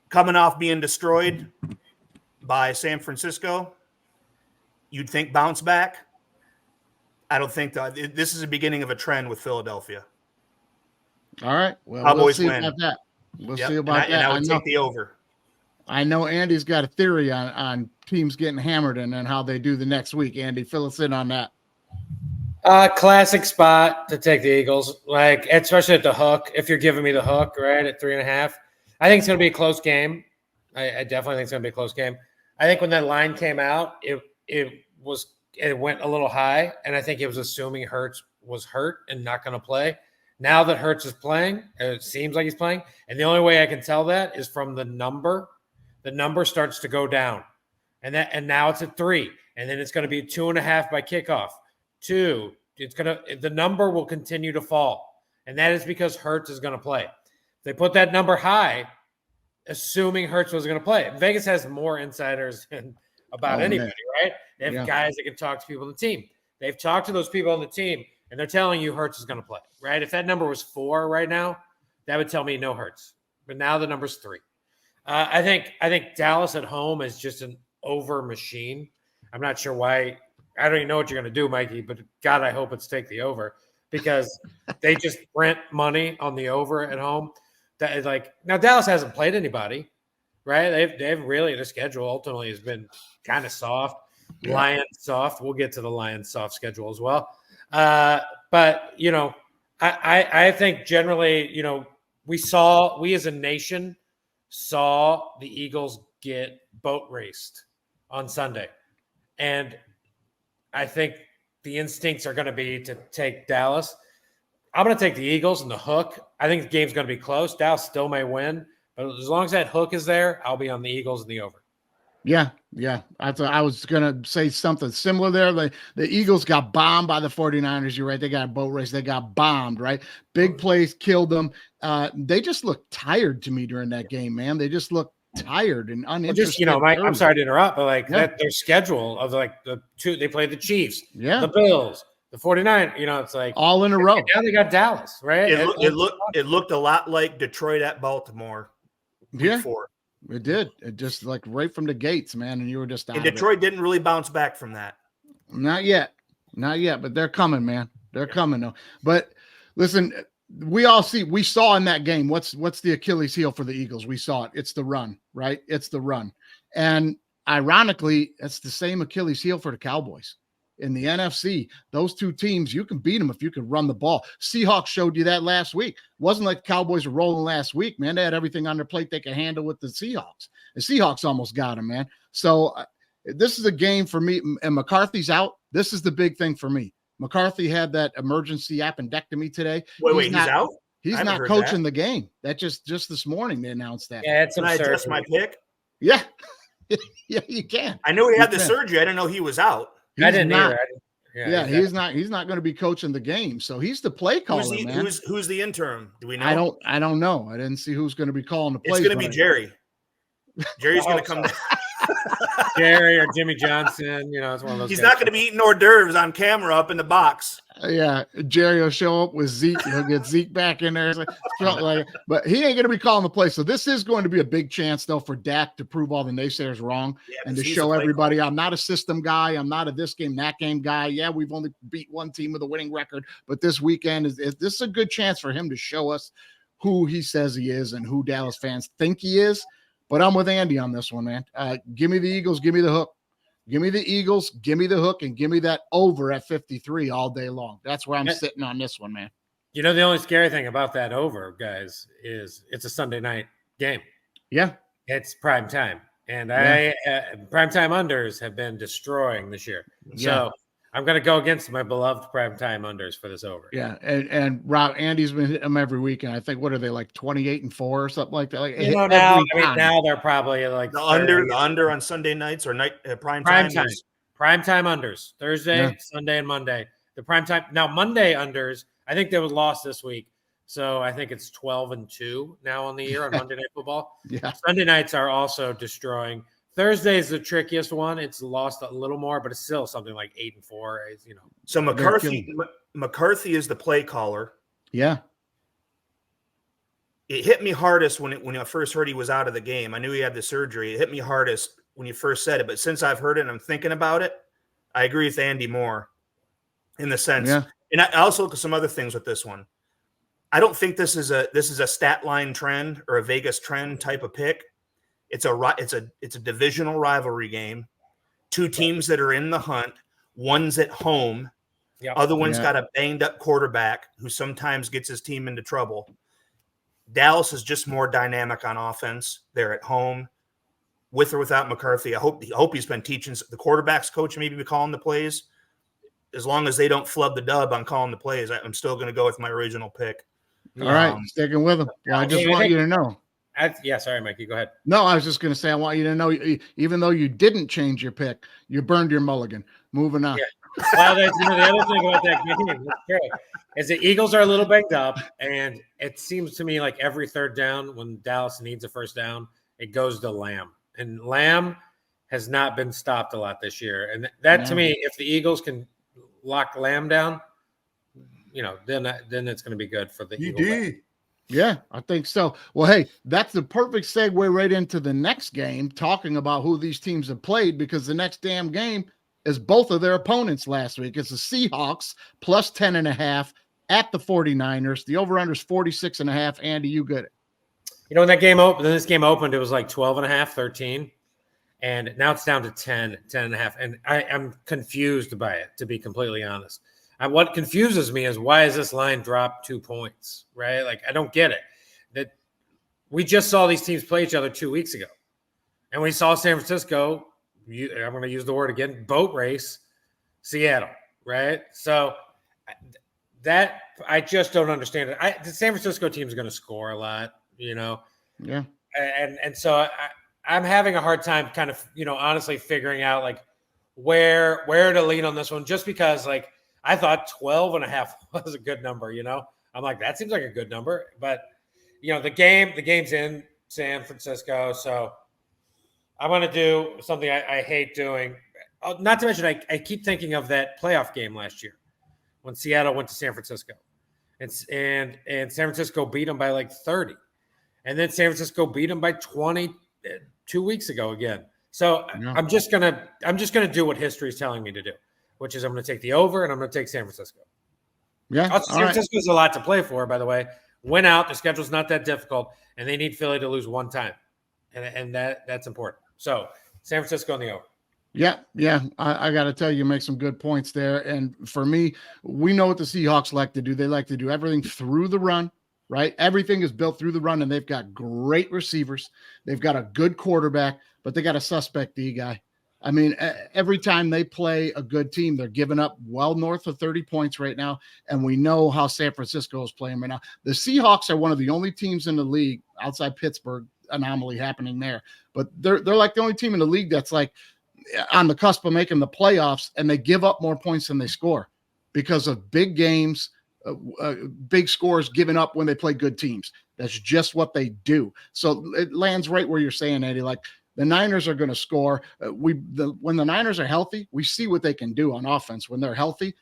Coming off being destroyed by San Francisco, you'd think bounce back. I don't think that. This is the beginning of a trend with Philadelphia. All right. Well, Cowboys we'll see win. about that. We'll see And about that. And I would take the over. I know Andy's got a theory on teams getting hammered and then how they do the next week. Andy, fill us in on that. Classic spot to take the Eagles, like especially at the hook. If you're giving me the hook, right at 3.5, I think it's going to be a close game. I definitely think it's going to be a close game. I think when that line came out, it went a little high, and I think it was assuming Hurts was hurt and not going to play. Now that Hurts is playing, it seems like he's playing, and the only way I can tell that is from the number. The number starts to go down, and now it's at 3, and then it's going to be 2.5 by kickoff. 2, the number will continue to fall, and that is because Hurts is going to play. They put that number high, assuming Hurts was going to play. Vegas has more insiders than about anybody, right? They have guys that can talk to people on the team. They've talked to those people on the team, and they're telling you Hurts is going to play, right? If that number was 4 right now, that would tell me no Hurts. But now the number's 3. I think Dallas at home is just an over machine. I'm not sure why. I don't even know what you're going to do, Mikey, but God, I hope it's take the over because they just rent money on the over at home. that is like now Dallas hasn't played anybody, right? They've really their schedule ultimately has been kind of soft. Yeah. Lions soft. We'll get to the Lions soft schedule as well. But I think generally, we as a nation saw the Eagles get boat raced on Sunday. And I think the instincts are going to be to take Dallas. I'm going to take the Eagles and the hook. I think the game's going to be close. Dallas still may win, but as long as that hook is there, I'll be on the Eagles and the over. Yeah. I was going to say something similar there. The Eagles got bombed by the 49ers. You're right. They got a boat race. They got bombed, right? Big plays killed them. They just looked tired to me during that game, man. They just looked tired and uninterested. Mike, I'm sorry to interrupt, but their schedule of the two, they played the Chiefs, the Bills, the 49ers, it's like all in a row. Now they got Dallas, right? It looked a lot like Detroit at Baltimore. Week 4. It did. It just like right from the gates, man. And you were just out. And Detroit didn't really bounce back from that. Not yet, but they're coming, man. They're coming though. But listen, we saw in that game, what's the Achilles heel for the Eagles? We saw it. It's the run, right? It's the run. And ironically, it's the same Achilles heel for the Cowboys. In the NFC, those two teams, you can beat them if you can run the ball. Seahawks showed you that last week. It wasn't like the Cowboys were rolling last week, man. They had everything on their plate they could handle with the Seahawks. The Seahawks almost got them, man. So this is a game for me. And McCarthy's out. This is the big thing for me. McCarthy had that emergency appendectomy today. Wait, he's out? He's not coaching the game. That just this morning they announced that. Yeah, it's Can I adjust my pick? Yeah. Yeah, you can. I knew he had the surgery. I didn't know he was out. I didn't either. Exactly. He's not going to be coaching the game. So he's the play caller, man. Who's the interim? Do we know? I don't know. I didn't see who's going to be calling the plays. It's going to be Jerry. Jerry's going to come down. Jerry or Jimmy Johnson, it's one of those. He's not going to be eating hors d'oeuvres on camera up in the box. Yeah, Jerry will show up with Zeke. He'll get Zeke back in there. But he ain't going to be calling the play. So this is going to be a big chance, though, for Dak to prove all the naysayers wrong and to show everybody I'm not a system guy. I'm not a this game, that game guy. Yeah, we've only beat one team with a winning record. But this weekend, this is a good chance for him to show us who he says he is and who Dallas fans think he is. But I'm with Andy on this one, man. Give me the Eagles. Give me the hook. Give me the Eagles. Give me the hook, and give me that over at 53 all day long. That's where I'm sitting on this one, man. The only scary thing about that over, guys, is it's a Sunday night game. Yeah. It's prime time. And prime time unders have been destroying this year. Yeah. So I'm going to go against my beloved primetime unders for this over. Yeah, and Rob, Andy's been hitting them every week, and I think what are they like 28-4 or something like that? Like now they're probably like the under on Sunday nights or night prime time unders Thursday, Sunday, and Monday. The prime time now Monday unders. I think they was lost this week, so I think it's 12-2 now on the year on Monday Night Football. Yeah, Sunday nights are also destroying. Thursday is the trickiest one. It's lost a little more, but it's still something like 8-4. So McCarthy is the play caller. Yeah. It hit me hardest when I first heard he was out of the game. I knew he had the surgery. It hit me hardest when you first said it, but since I've heard it and I'm thinking about it, I agree with Andy more in the sense. Yeah. And I also look at some other things with this one. I don't think this is a stat line trend or a Vegas trend type of pick. It's a divisional rivalry game. Two teams that are in the hunt. One's at home. Yep. Other one's got a banged up quarterback who sometimes gets his team into trouble. Dallas is just more dynamic on offense. They're at home, with or without McCarthy. I hope he's been teaching the quarterbacks coach, maybe be calling the plays. As long as they don't flub the dub on calling the plays, I'm still going to go with my original pick. All right, sticking with him. Yeah, I just want you to know. Sorry, Mikey, go ahead. No, I was just going to say, I want you to know, even though you didn't change your pick, you burned your mulligan. Moving on. Yeah. Well, that's the other thing about that game is the Eagles are a little banged up, and it seems to me like every third down when Dallas needs a first down, it goes to Lamb. And Lamb has not been stopped a lot this year. And that to me, if the Eagles can lock Lamb down, then it's going to be good for the Eagles. Yeah, I think so. Well, hey, that's the perfect segue right into the next game, talking about who these teams have played, because the next damn game is both of their opponents last week. It's the Seahawks plus 10.5 at the 49ers. The over-under is 46.5. Andy, you get it. when that game opened, then this game opened, it was like 12.5, 13. And now it's down to 10.5. And I'm confused by it, to be completely honest. What confuses me is, why is this line drop 2 points, right? Like, I don't get it. That we just saw these teams play each other 2 weeks ago. And we saw San Francisco, I'm going to use the word again, boat race Seattle, right? So that, I just don't understand it. The San Francisco team is going to score a lot, Yeah. And so I'm having a hard time kind of, honestly figuring out like where to lean on this one, just because like I thought 12.5 was a good number, I'm like, that seems like a good number, but the game's in San Francisco. So I'm going to do something I hate doing. Not to mention, I keep thinking of that playoff game last year when Seattle went to San Francisco and San Francisco beat them by like 30. And then San Francisco beat them by 20 2 weeks ago again. So yeah. I'm just gonna do what history is telling me to do, which is I'm gonna take the over and I'm gonna take San Francisco. Yeah, San Francisco's a lot to play for, by the way. Win out, the schedule's not that difficult, and they need Philly to lose one time, and that's important. So San Francisco on the over. Yeah. I got to tell you, make some good points there. And for me, we know what the Seahawks like to do. They like to do everything through the run. Right? Everything is built through the run, and they've got great receivers. They've got a good quarterback, but they got a suspect D guy. I mean, every time they play a good team, they're giving up well north of 30 points right now, and we know how San Francisco is playing right now. The Seahawks are one of the only teams in the league outside Pittsburgh, anomaly happening there, but they're like the only team in the league that's like on the cusp of making the playoffs, and they give up more points than they score because of big games. Big scores given up when they play good teams. That's just what they do. So it lands right where you're saying, Eddie. Like, the Niners are going to score. When the Niners are healthy, we see what they can do on offense. When they're healthy,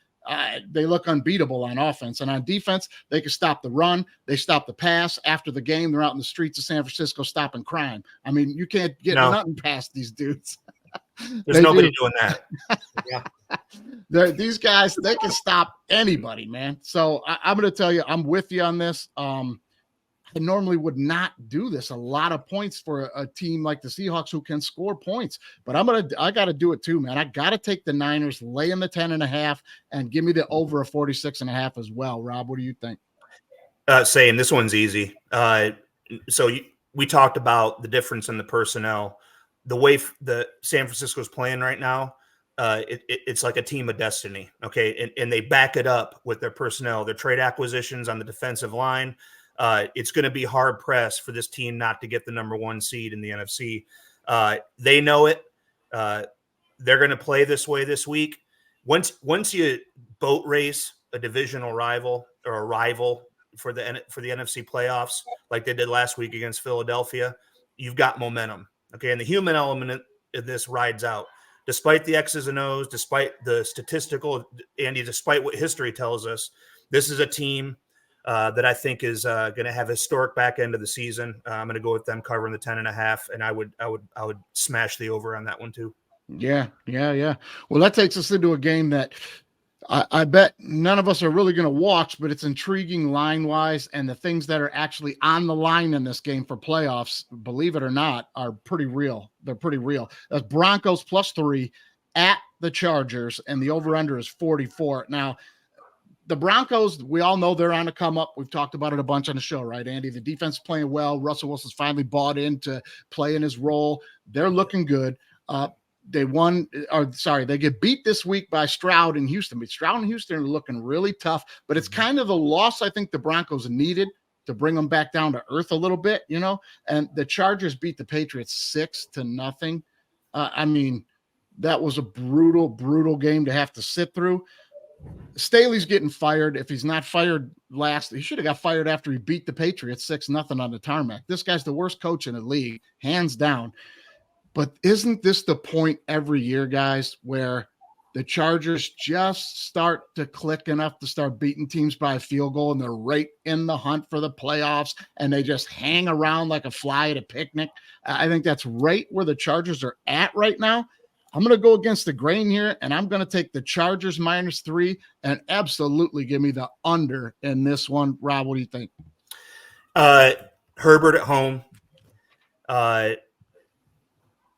they look unbeatable on offense. And on defense, they can stop the run. They stop the pass. After the game, they're out in the streets of San Francisco stopping crime. I mean, you can't get nothing past these dudes. There's nobody doing that. Yeah. These guys, they can stop anybody, man. So I'm going to tell you, I'm with you on this. I normally would not do this. A lot of points for a team like the Seahawks who can score points, but I got to do it too, man. I got to take the Niners, lay in the 10.5, and give me the over a 46.5 as well. Rob, what do you think? Same. This one's easy. We talked about the difference in the personnel. The way the San Francisco's playing right now, it's like a team of destiny. Okay. And they back it up with their personnel, their trade acquisitions on the defensive line. It's going to be hard pressed for this team not to get the number 1 seed in the NFC. They know it. They're going to play this way this week. Once you boat race a divisional rival or a rival for the NFC playoffs, like they did last week against Philadelphia, you've got momentum. Okay. And the human element of this rides out. Despite the X's and O's, despite the statistical, Andy, despite what history tells us, this is a team that I think is going to have a historic back end of the season. I'm going to go with them covering the 10.5, and I would smash the over on that one too. Yeah. Well, that takes us into a game that I bet none of us are really going to watch, but it's intriguing line-wise, and the things that are actually on the line in this game for playoffs, believe it or not, are pretty real. They're pretty real. That's Broncos +3 at the Chargers, and the over-under is 44. Now, the Broncos, we all know they're on a come up. We've talked about it a bunch on the show, right, Andy? The defense is playing well. Russell Wilson's finally bought into playing his role. They're looking good. They get beat this week by Stroud in Houston. But Stroud and Houston are looking really tough, but it's kind of the loss I think the Broncos needed to bring them back down to earth a little bit, and the Chargers beat the Patriots 6-0. I mean, that was a brutal game to have to sit through. Staley's getting fired. If he's not fired he should have got fired after he beat the Patriots 6-0 on the tarmac. This guy's the worst coach in the league, hands down. But isn't this the point every year, guys, where the Chargers just start to click enough to start beating teams by a field goal, and they're right in the hunt for the playoffs, and they just hang around like a fly at a picnic? I think that's right where the Chargers are at right now. I'm going to go against the grain here, and I'm going to take the Chargers -3 and absolutely give me the under in this one. Rob, what do you think? Herbert at home.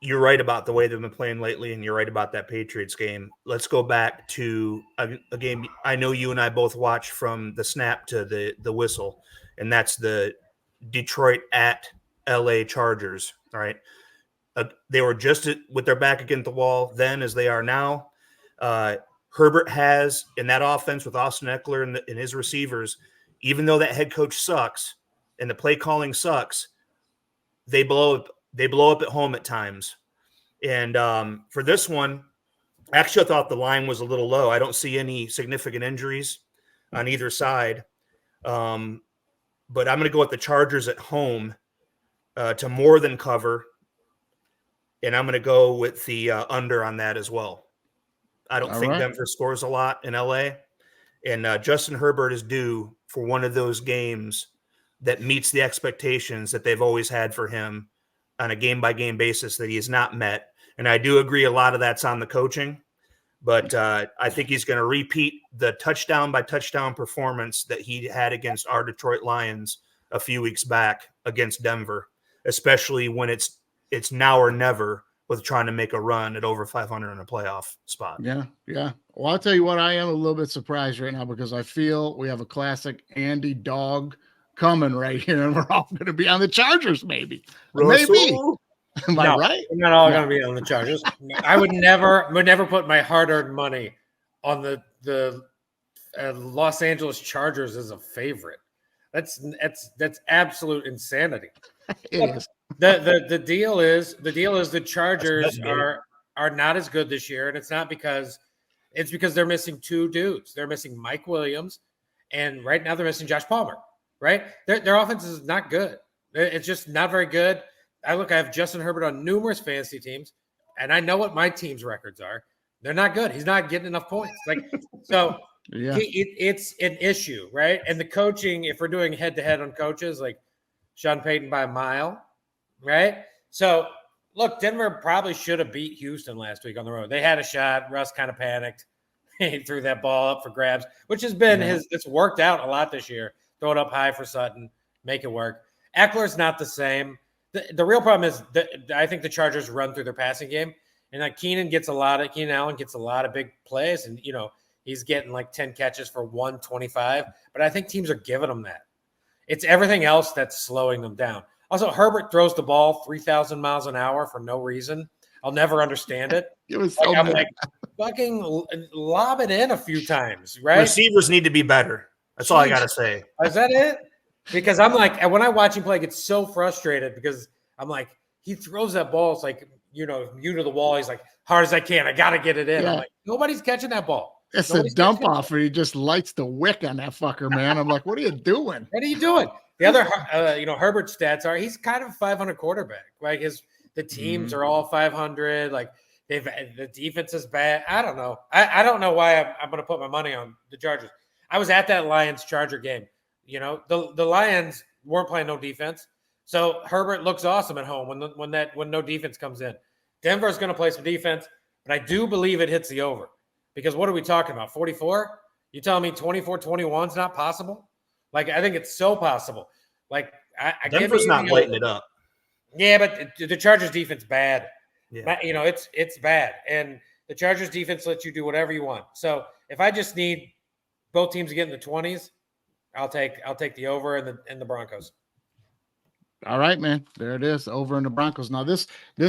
You're right about the way they've been playing lately, and you're right about that Patriots game. Let's go back to a game I know you and I both watched from the snap to the whistle, and that's the Detroit at LA Chargers. All right. They were just with their back against the wall then as they are now. Herbert has, in that offense with Austin Eckler and his receivers, even though that head coach sucks and the play calling sucks, they blow up at home at times. And for this one, actually, I thought the line was a little low. I don't see any significant injuries on either side. But I'm going to go with the Chargers at home to more than cover. And I'm going to go with the under on that as well. I don't think Denver scores a lot in LA. And Justin Herbert is due for one of those games that meets the expectations that they've always had for him on a game-by-game basis that he has not met. And I do agree a lot of that's on the coaching. But I think he's going to repeat the touchdown-by-touchdown performance that he had against our Detroit Lions a few weeks back against Denver, especially when it's now or never with trying to make a run at over 500 in a playoff spot. Yeah. Well, I'll tell you what, I am a little bit surprised right now because I feel we have a classic Andy dog coming right here, and we're all going to be on the Chargers, maybe. Maybe. Am I right? We're not all going to be on the Chargers. I would never put my hard-earned money on the Los Angeles Chargers as a favorite. That's absolute insanity. It is. The deal is the Chargers are not as good this year, and it's because they're missing two dudes. They're missing Mike Williams, and right now they're missing Josh Palmer. Right, their offense is not good. It's just not very good. I have Justin Herbert on numerous fantasy teams, and I know what my team's records are. They're not good. He's not getting enough points. Yeah. It's an issue, right? And the coaching, if we're doing head-to-head on coaches, like Sean Payton by a mile, right? So, look, Denver probably should have beat Houston last week on the road. They had a shot. Russ kind of panicked. He threw that ball up for grabs, which has been it's worked out a lot this year. Throw it up high for Sutton, make it work. Eckler's not the same. The real problem is that I think the Chargers run through their passing game, and Keenan Allen gets a lot of big plays, and he's getting like 10 catches for 125. But I think teams are giving him that. It's everything else that's slowing them down. Also, Herbert throws the ball 3,000 miles an hour for no reason. I'll never understand it. It was so I'm like, fucking lob it in a few times, right? Receivers need to be better. That's all I got to say. Is that it? Because I'm like, when I watch him play, I get so frustrated because I'm like, he throws that ball. It's like, you to the wall. He's like, hard as I can. I got to get it in. I'm like, nobody's catching that ball. It's a dump off where he just lights the wick on that fucker, man. I'm like, what are you doing? What are you doing? The other, Herbert's stats are he's kind of a 500 quarterback. Like the teams are all 500. Like the defense is bad. I don't know. I don't know why I'm going to put my money on the Chargers. I was at that Lions-Charger game. The Lions weren't playing no defense, so Herbert looks awesome at home when no defense comes in. Denver's going to play some defense, but I do believe it hits the over because what are we talking about? 44? You telling me 24-21 is not possible? Like I think it's so possible. Like Denver's not lighting it up. Yeah, but the Chargers defense bad. Yeah. It's bad, and the Chargers defense lets you do whatever you want. So if I just need both teams to get in the 20s, I'll take the over and the Broncos. All right, man. There it is. Over in the Broncos. Now this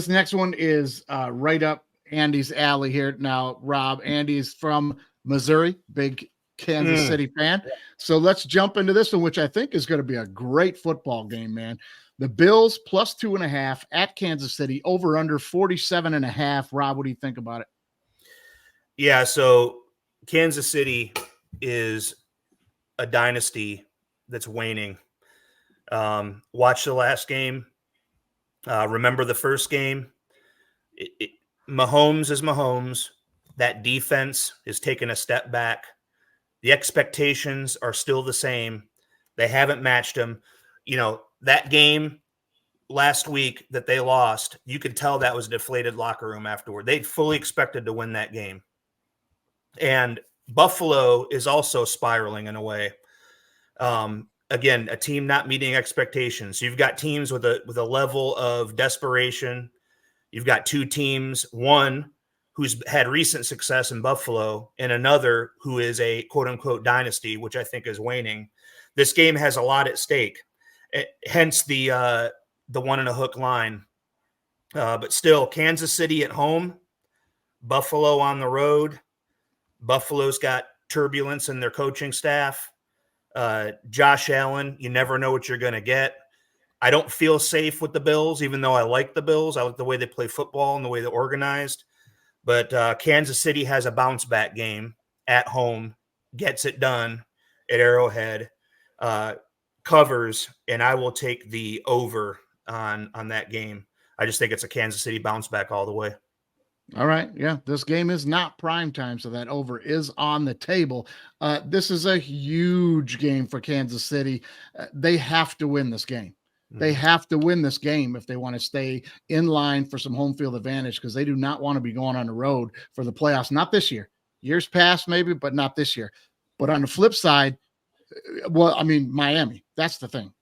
next one is right up Andy's alley here. Now, Rob, Andy's from Missouri, big Kansas City fan. Yeah. So let's jump into this one, which I think is going to be a great football game, man. The Bills plus 2.5 at Kansas City, over under 47.5. Rob, what do you think about it? Yeah, so Kansas City is a dynasty that's waning. Watch the last game. Remember the first game. Mahomes is Mahomes. That defense is taking a step back. The expectations are still the same. They haven't matched them. That game last week that they lost, you could tell that was a deflated locker room afterward. They fully expected to win that game. And Buffalo is also spiraling in a way. again, a team not meeting expectations. So you've got teams with a level of desperation. You've got two teams, one who's had recent success in Buffalo and another who is a quote unquote dynasty, which I think is waning. This game has a lot at stake, hence the 1.5 line. But still, Kansas City at home, Buffalo on the road. Buffalo's got turbulence in their coaching staff. Josh Allen, you never know what you're going to get. I don't feel safe with the Bills, even though I like the Bills. I like the way they play football and the way they're organized. But Kansas City has a bounce-back game at home, gets it done at Arrowhead, covers, and I will take the over on that game. I just think it's a Kansas City bounce-back all the way. All right. Yeah, this game is not prime time, so that over is on the table. This is a huge game for Kansas City. They have to win this game. They have to win this game if they want to stay in line for some home field advantage, because they do not want to be going on the road for the playoffs. Not this year. Years past, maybe, but not this year. But on the flip side, well, I mean, Miami. That's the thing.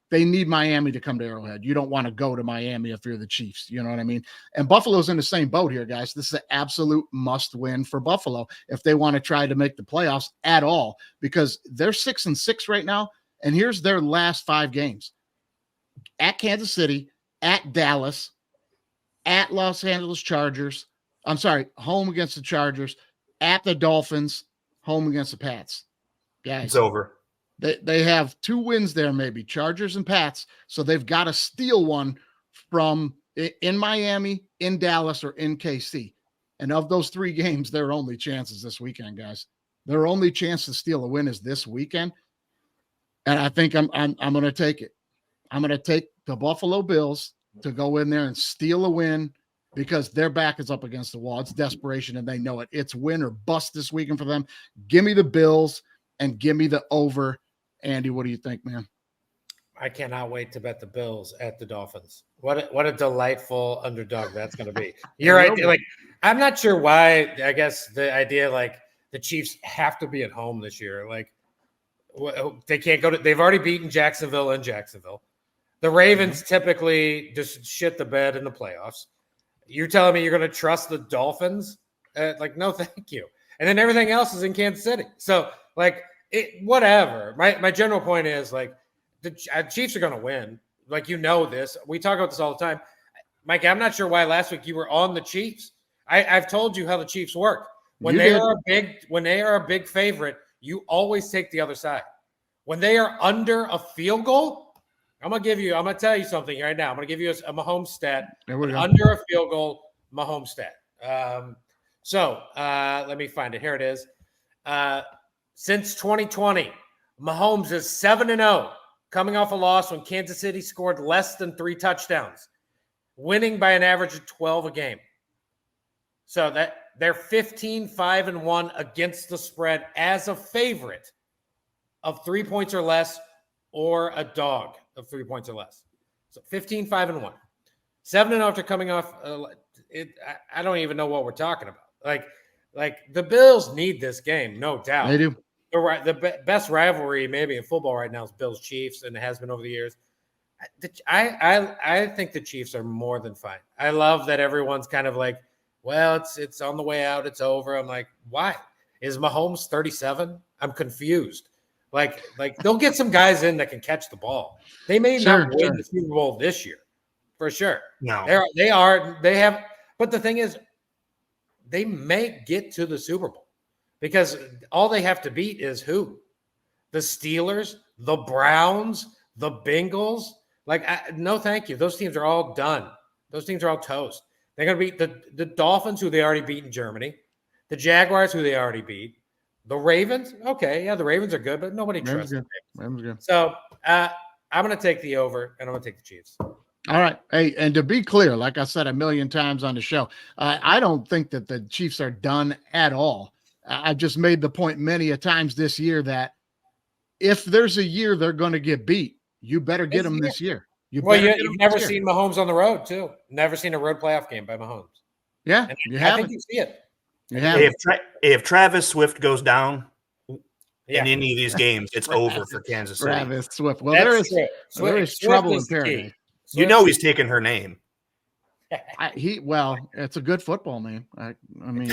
They need Miami to come to Arrowhead. You don't want to go to Miami if you're the Chiefs. You know what I mean? And Buffalo's in the same boat here, guys. This is an absolute must-win for Buffalo if they want to try to make the playoffs at all, because they're 6-6 right now, and here's their last 5 games. At Kansas City, at Dallas, at Los Angeles Chargers. I'm sorry, home against the Chargers, at the Dolphins, home against the Pats. Guys, it's over. They have 2 wins there, maybe Chargers and Pats. So they've got to steal one from in Miami, in Dallas, or in KC. And of those 3 games, their only chances this weekend, guys. Their only chance to steal a win is this weekend. And I think I'm going to take it. I'm going to take the Buffalo Bills to go in there and steal a win, because their back is up against the wall. It's desperation, and they know it. It's win or bust this weekend for them. Give me the Bills and give me the over. Andy, what do you think, man? I cannot wait to bet the Bills at the Dolphins. What a delightful underdog that's going to be. You're right. Like, I'm not sure why. I guess the idea, like, the Chiefs have to be at home this year. Like, they can't go to. They've already beaten Jacksonville in Jacksonville. The Ravens typically just shit the bed in the playoffs. You're telling me you're going to trust the Dolphins? Like, no, thank you. And then everything else is in Kansas City. So, like, whatever. My general point is, like, the Chiefs are going to win. Like, you know this. We talk about this all the time. Mike, I'm not sure why last week you were on the Chiefs. I've told you how the Chiefs work. When they are a big favorite, you always take the other side. When they are under a field goal, I'm going to tell you something right now. I'm going to give you a Mahomes stat. Under a field goal, Mahomes stat. Let me find it. Here it is. Since 2020, Mahomes is 7-0, coming off a loss when Kansas City scored less than 3 touchdowns, winning by an average of 12 a game. So that they're 15-5-1 against the spread as a favorite of 3 points or less, or a dog of 3 points or less. So 15-5-1, 7-0 after coming off. I don't even know what we're talking about. Like the Bills need this game, no doubt. They do. The best rivalry maybe in football right now is Bills Chiefs, and it has been over the years. I think the Chiefs are more than fine. I love that everyone's kind of like, well, it's on the way out, it's over. I'm like, why? Is Mahomes 37? I'm confused. Like they'll get some guys in that can catch the ball. They may not win the Super Bowl this year, for sure. No, they have. But the thing is, they may get to the Super Bowl because all they have to beat is who? The Steelers, the Browns, the Bengals. Like, no, thank you. Those teams are all done. Those teams are all toast. They're going to beat the Dolphins, who they already beat in Germany, the Jaguars, who they already beat, the Ravens. Okay, yeah, the Ravens are good, but nobody trusts them. Ravens good. So I'm going to take the over, and I'm going to take the Chiefs. All right. Hey, and to be clear, like I said a million times on the show, I don't think that the Chiefs are done at all. I've just made the point many a times this year that if there's a year they're going to get beat, you better get them this year. You've never seen Mahomes on the road, too. Never seen a road playoff game by Mahomes. Yeah, I think you see it. You have if Travis Swift goes down, in any of these games, it's over for Kansas City. Travis Swift. Well, That's there is trouble in paradise. You know he's taking her name. It's a good football name. I mean,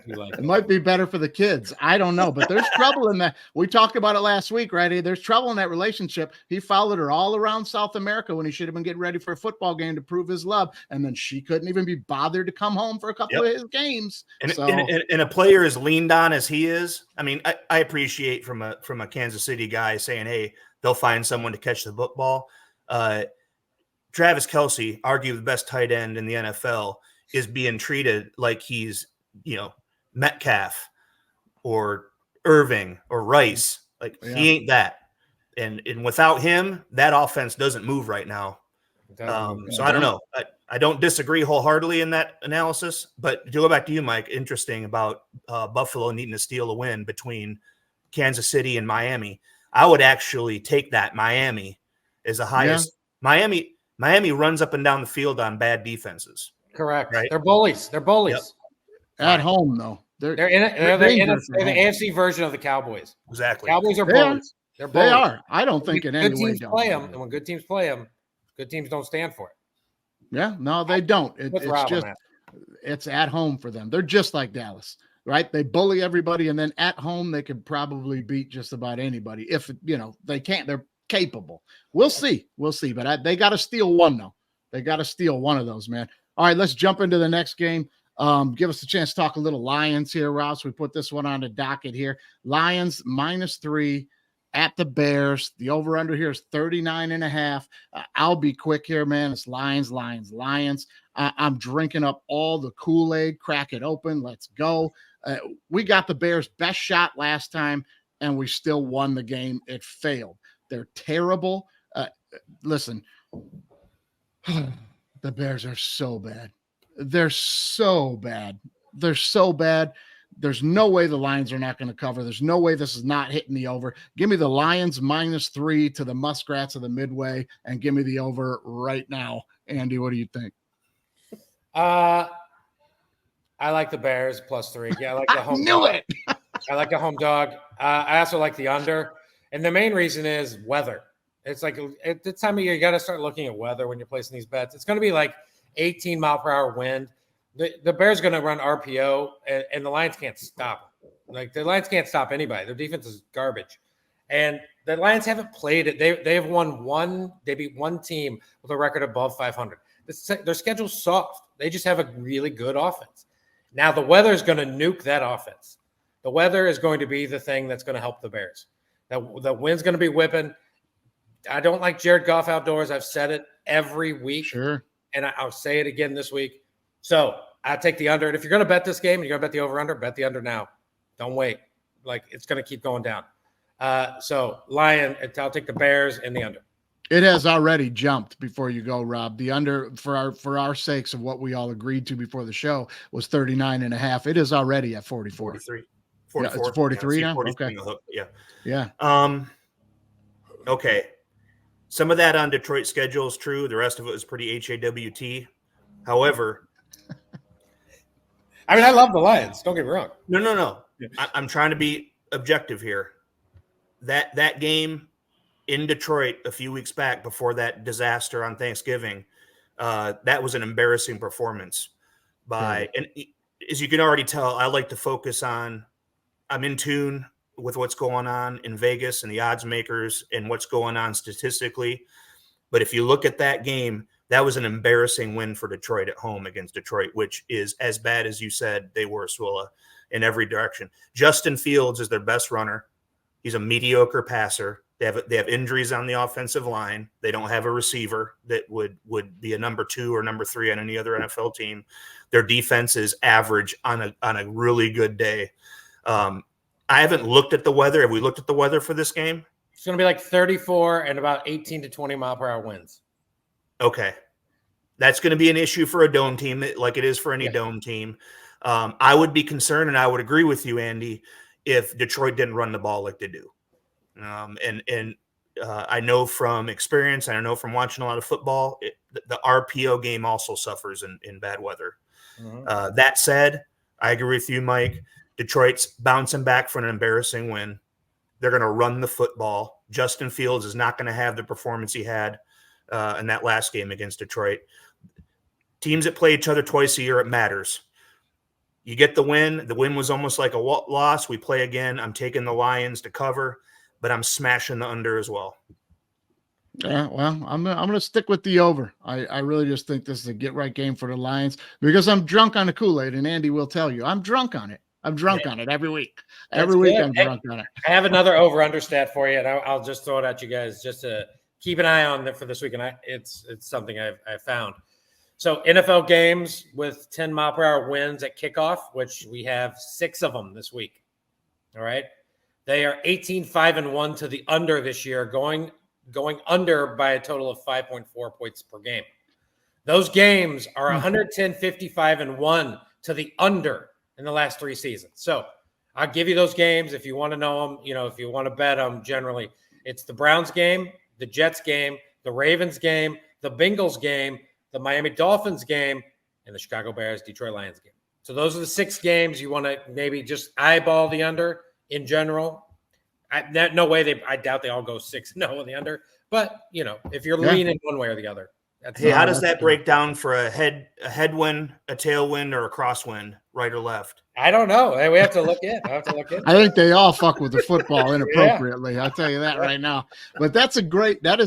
it might be better for the kids. I don't know, but there's trouble in that. We talked about it last week, right? There's trouble in that relationship. He followed her all around South America when he should have been getting ready for a football game to prove his love, and then she couldn't even be bothered to come home for a couple of his games. And a player as leaned on as he is, I mean, I appreciate from a Kansas City guy saying, "Hey, they'll find someone to catch the football." Travis Kelce, arguably the best tight end in the NFL, is being treated like he's, Metcalf or Irving or Rice. Like he ain't that. And without him, that offense doesn't move right now. So I don't know. I don't disagree wholeheartedly in that analysis, but to go back to you, Mike, interesting about Buffalo needing to steal a win between Kansas City and Miami. I would actually take that Miami as the highest. Miami runs up and down the field on bad defenses. Correct. Right? They're bullies. Yep. At home, though. They're the AFC version of the Cowboys. Exactly. Cowboys are bullies. They're bullies. They are. I don't think in any way. Good teams play them, and when good teams play them, good teams don't stand for it. Yeah, no, they don't. It's at home for them. They're just like Dallas, right? They bully everybody, and then at home they could probably beat just about anybody. If they can't, they're capable. We'll see. But they got to steal one, though. They got to steal one of those, man. All right, let's jump into the next game. Give us a chance to talk a little Lions here, Ross. We put this one on the docket here. Lions -3 at the Bears. The over-under here is 39.5. I'll be quick here, man. It's Lions. I'm drinking up all the Kool-Aid. Crack it open. Let's go. We got the Bears' best shot last time, and we still won the game. It failed. They're terrible. Listen, the Bears are so bad. They're so bad. There's no way the Lions are not going to cover. There's no way this is not hitting the over. Give me the Lions -3 to the Muskrats of the Midway, and give me the over right now. Andy, what do you think? I like the Bears +3. Yeah, I like the home. I like the home dog. I also like the under. And the main reason is weather. It's like at this time of year, you got to start looking at weather when you're placing these bets. It's going to be like 18 mile per hour wind. The Bears are going to run RPO, and the Lions can't stop them. Like the Lions can't stop anybody. Their defense is garbage. And the Lions haven't played it. They have won they beat one team with a record above 500. Their schedule's soft. They just have a really good offense. Now the weather is going to nuke that offense. The weather is going to be the thing that's going to help the Bears. The wind's going to be whipping. I don't like Jared Goff outdoors. I've said it every week. Sure. And I'll say it again this week. So I take the under. And if you're going to bet this game and you're going to bet the over-under, bet the under now. Don't wait. Like it's going to keep going down. So I'll take the Bears and the under. It has already jumped before you go, Rob. The under, for our sakes of what we all agreed to before the show, was 39.5. It is already at 44. 43. 44. Yeah, it's 43 now? 43 okay. Yeah. Okay. Some of that on Detroit's schedule is true. The rest of it was pretty HAWT. However, I mean, I love the Lions. Don't get me wrong. No. I'm trying to be objective here. That game in Detroit a few weeks back before that disaster on Thanksgiving, that was an embarrassing performance and as you can already tell, I like to focus on, I'm in tune with what's going on in Vegas and the odds makers and what's going on statistically. But if you look at that game, that was an embarrassing win for Detroit at home against Detroit, which is as bad as you said they were, Swilla, in every direction. Justin Fields is their best runner. He's a mediocre passer. They have injuries on the offensive line. They don't have a receiver that would be a number 2 or number 3 on any other NFL team. Their defense is average on a really good day. I haven't looked at the weather. Have we looked at the weather for this game? It's going to be like 34 and about 18 to 20 mile per hour winds. Okay. That's going to be an issue for a dome team, like it is for any dome team. I would be concerned, and I would agree with you, Andy, if Detroit didn't run the ball like they do. I know from experience, and I know from watching a lot of football, the RPO game also suffers in bad weather. Mm-hmm. That said, I agree with you, Mike. Detroit's bouncing back from an embarrassing win. They're going to run the football. Justin Fields is not going to have the performance he had in that last game against Detroit. Teams that play each other twice a year, it matters. You get the win. The win was almost like a loss. We play again. I'm taking the Lions to cover, but I'm smashing the under as well. Yeah, well, I'm gonna stick with the over. I really just think this is a get right game for the Lions because I'm drunk on the Kool-Aid, and Andy will tell you I'm drunk on it. I'm drunk on it every week. Every week I'm drunk on it. I have another over/under stat for you, and I'll just throw it at you guys just to keep an eye on it for this week. And it's something I've found. So NFL games with 10 mile per hour winds at kickoff, which we have 6 of them this week. All right, they are 18-5-1 to the under this year, going under by a total of 5.4 points per game. Those games are 110-55-1 to the under in the last 3 seasons. So I'll give you those games if you want to know them. If you want to bet them, generally it's the Browns game, the Jets game, the Ravens game, the Bengals game, the Miami Dolphins game, and the Chicago Bears, Detroit Lions game. So those are the 6 games you want to maybe just eyeball the under in general. No way I doubt they all go 6-0 on the under. But, if you're leaning one way or the other. How does that break down for a headwind, a tailwind, or a crosswind, right or left? I don't know. We have to look in. I I think they all fuck with the football inappropriately. I'll tell you that right now. But that is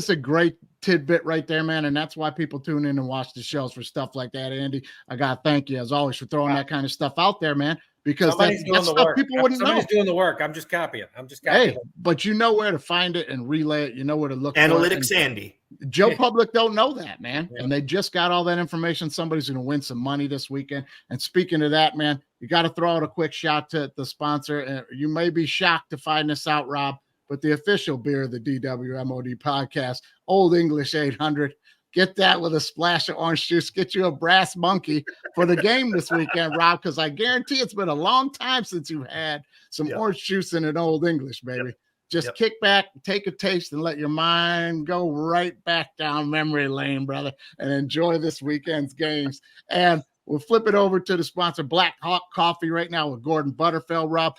a great tidbit right there, man. And that's why people tune in and watch the shows for stuff like that, Andy. I got to thank you, as always, for throwing that kind of stuff out there, man. Because that's stuff people wouldn't know. Somebody's doing the work. I'm just copying. Hey, but you know where to find it and relay it. You know where to look Analytics, for it. Andy. Joe Public don't know that, man. Yeah. And they just got all that information. Somebody's going to win some money this weekend. And speaking of that, man, you got to throw out a quick shout to the sponsor. You may be shocked to find this out, Rob, but the official beer of the DWMOD podcast, Old English 800. Get that with a splash of orange juice. Get you a brass monkey for the game this weekend, Rob, because I guarantee it's been a long time since you've had some orange juice in an Old English, baby. Just kick back, take a taste, and let your mind go right back down memory lane, brother, and enjoy this weekend's games. And we'll flip it over to the sponsor, Black Hawk Coffee, right now with Gordon Butterfield, Rob,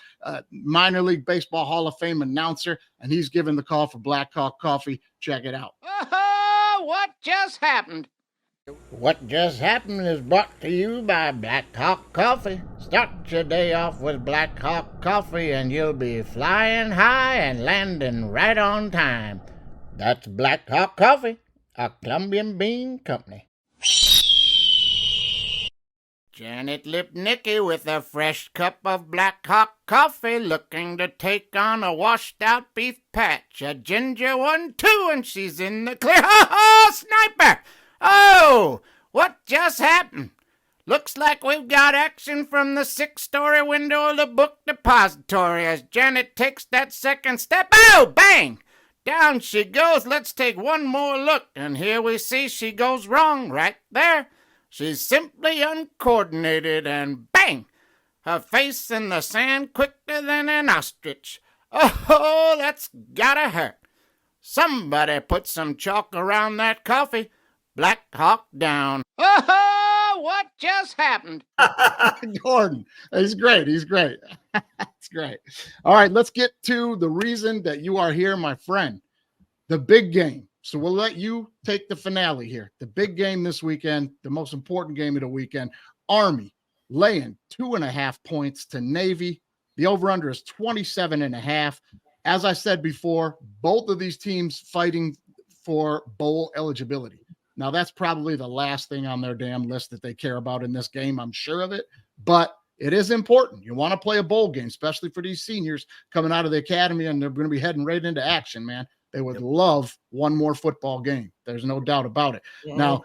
minor league baseball Hall of Fame announcer, and he's giving the call for Black Hawk Coffee. Check it out. What just happened? What just happened is brought to you by Black Hawk Coffee. Start your day off with Black Hawk Coffee and you'll be flying high and landing right on time. That's Black Hawk Coffee, a Colombian bean company. Janet Lipnicki with a fresh cup of Black Hawk coffee, looking to take on a washed-out beef patch. A ginger 1-2, and she's in the clear. Oh, sniper! Oh, what just happened? Looks like we've got action from the 6-story window of the book depository as Janet takes that second step. Oh, bang! Down she goes. Let's take one more look, and here we see she goes wrong right there. She's simply uncoordinated, and bang! Her face in the sand quicker than an ostrich. Oh, that's gotta hurt. Somebody put some chalk around that coffee. Black Hawk down. Oh, what just happened? Gordon, he's great. He's great. That's great. All right, let's get to the reason that you are here, my friend. The big game. So we'll let you take the finale here. The big game this weekend, the most important game of the weekend. Army laying 2.5 points to Navy. The over-under is 27.5. As I said before, both of these teams fighting for bowl eligibility. Now, that's probably the last thing on their damn list that they care about in this game. I'm sure of it, but it is important. You want to play a bowl game, especially for these seniors coming out of the academy, and they're going to be heading right into action, man. They would love one more football game. There's no doubt about it. Yeah. Now,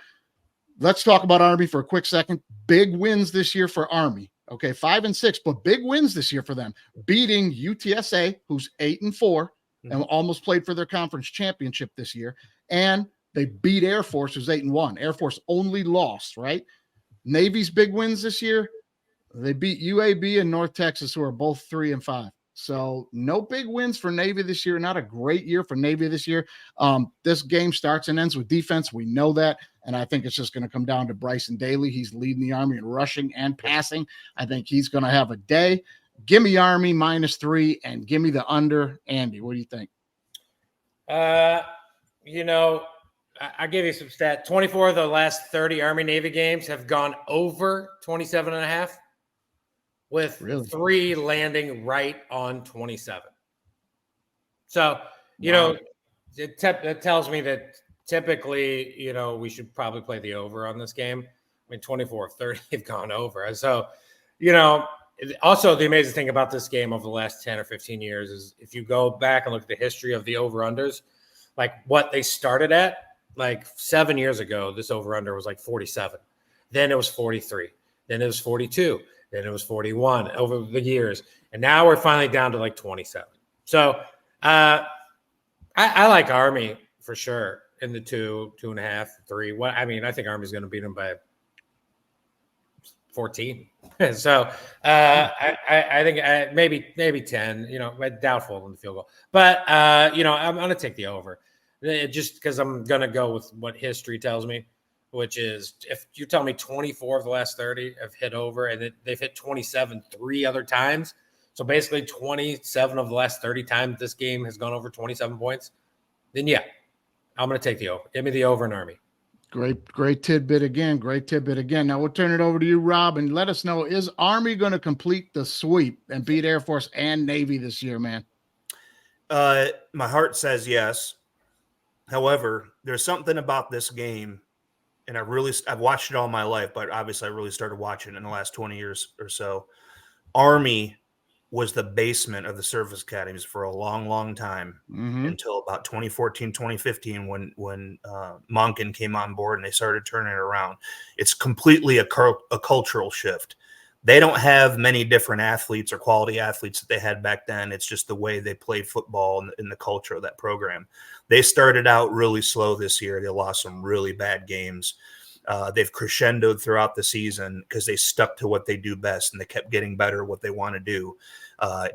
let's talk about Army for a quick second. Big wins this year for Army. Okay, 5-6, but big wins this year for them. Beating UTSA, who's 8-4, and almost played for their conference championship this year. And they beat Air Force, who's 8-1. Air Force only lost, right? Navy's big wins this year. They beat UAB and North Texas, who are both 3-5. So no big wins for Navy this year. Not a great year for Navy this year. This game starts and ends with defense. We know that. And I think it's just going to come down to Bryson Daly. He's leading the Army in rushing and passing. I think he's going to have a day. Give me Army -3 and give me the under. Andy, what do you think? You know, I give you some stat. 24 of the last 30 Army Navy games have gone over 27.5, with 3 landing right on 27. So, you know, it tells me that typically, you know, we should probably play the over on this game. I mean, 24 of 30 have gone over. So, you know, also the amazing thing about this game over the last 10 or 15 years is if you go back and look at the history of the over-unders, like what they started at, like 7 years ago, this over-under was like 47. Then it was 43. Then it was 42. Then it was 41 over the years. And now we're finally down to like 27. So I like Army for sure in the 2.5, 3. What I mean, I think Army's going to beat them by 14. So I think maybe 10, you know, doubtful in the field goal. But, you know, I'm going to take the over just because I'm going to go with what history tells me, which is if you tell me 24 of the last 30 have hit over and they've hit 27 3 other times. So basically 27 of the last 30 times this game has gone over 27 points, then yeah, I'm going to take the over. Give me the over in Army. Great tidbit again. Now we'll turn it over to you, Rob, and let us know, is Army going to complete the sweep and beat Air Force and Navy this year, man? My heart says yes. However, there's something about this game, and I've watched it all my life, but obviously I really started watching it in the last 20 years or so. Army was the basement of the service academies for a long, long time until about 2014, 2015 when Monken came on board and they started turning it around. It's completely a cultural shift. They don't have many different athletes or quality athletes that they had back then. It's just the way they play football and the culture of that program. They started out really slow this year. They lost some really bad games. They've crescendoed throughout the season because they stuck to what they do best and they kept getting better at what they want to do.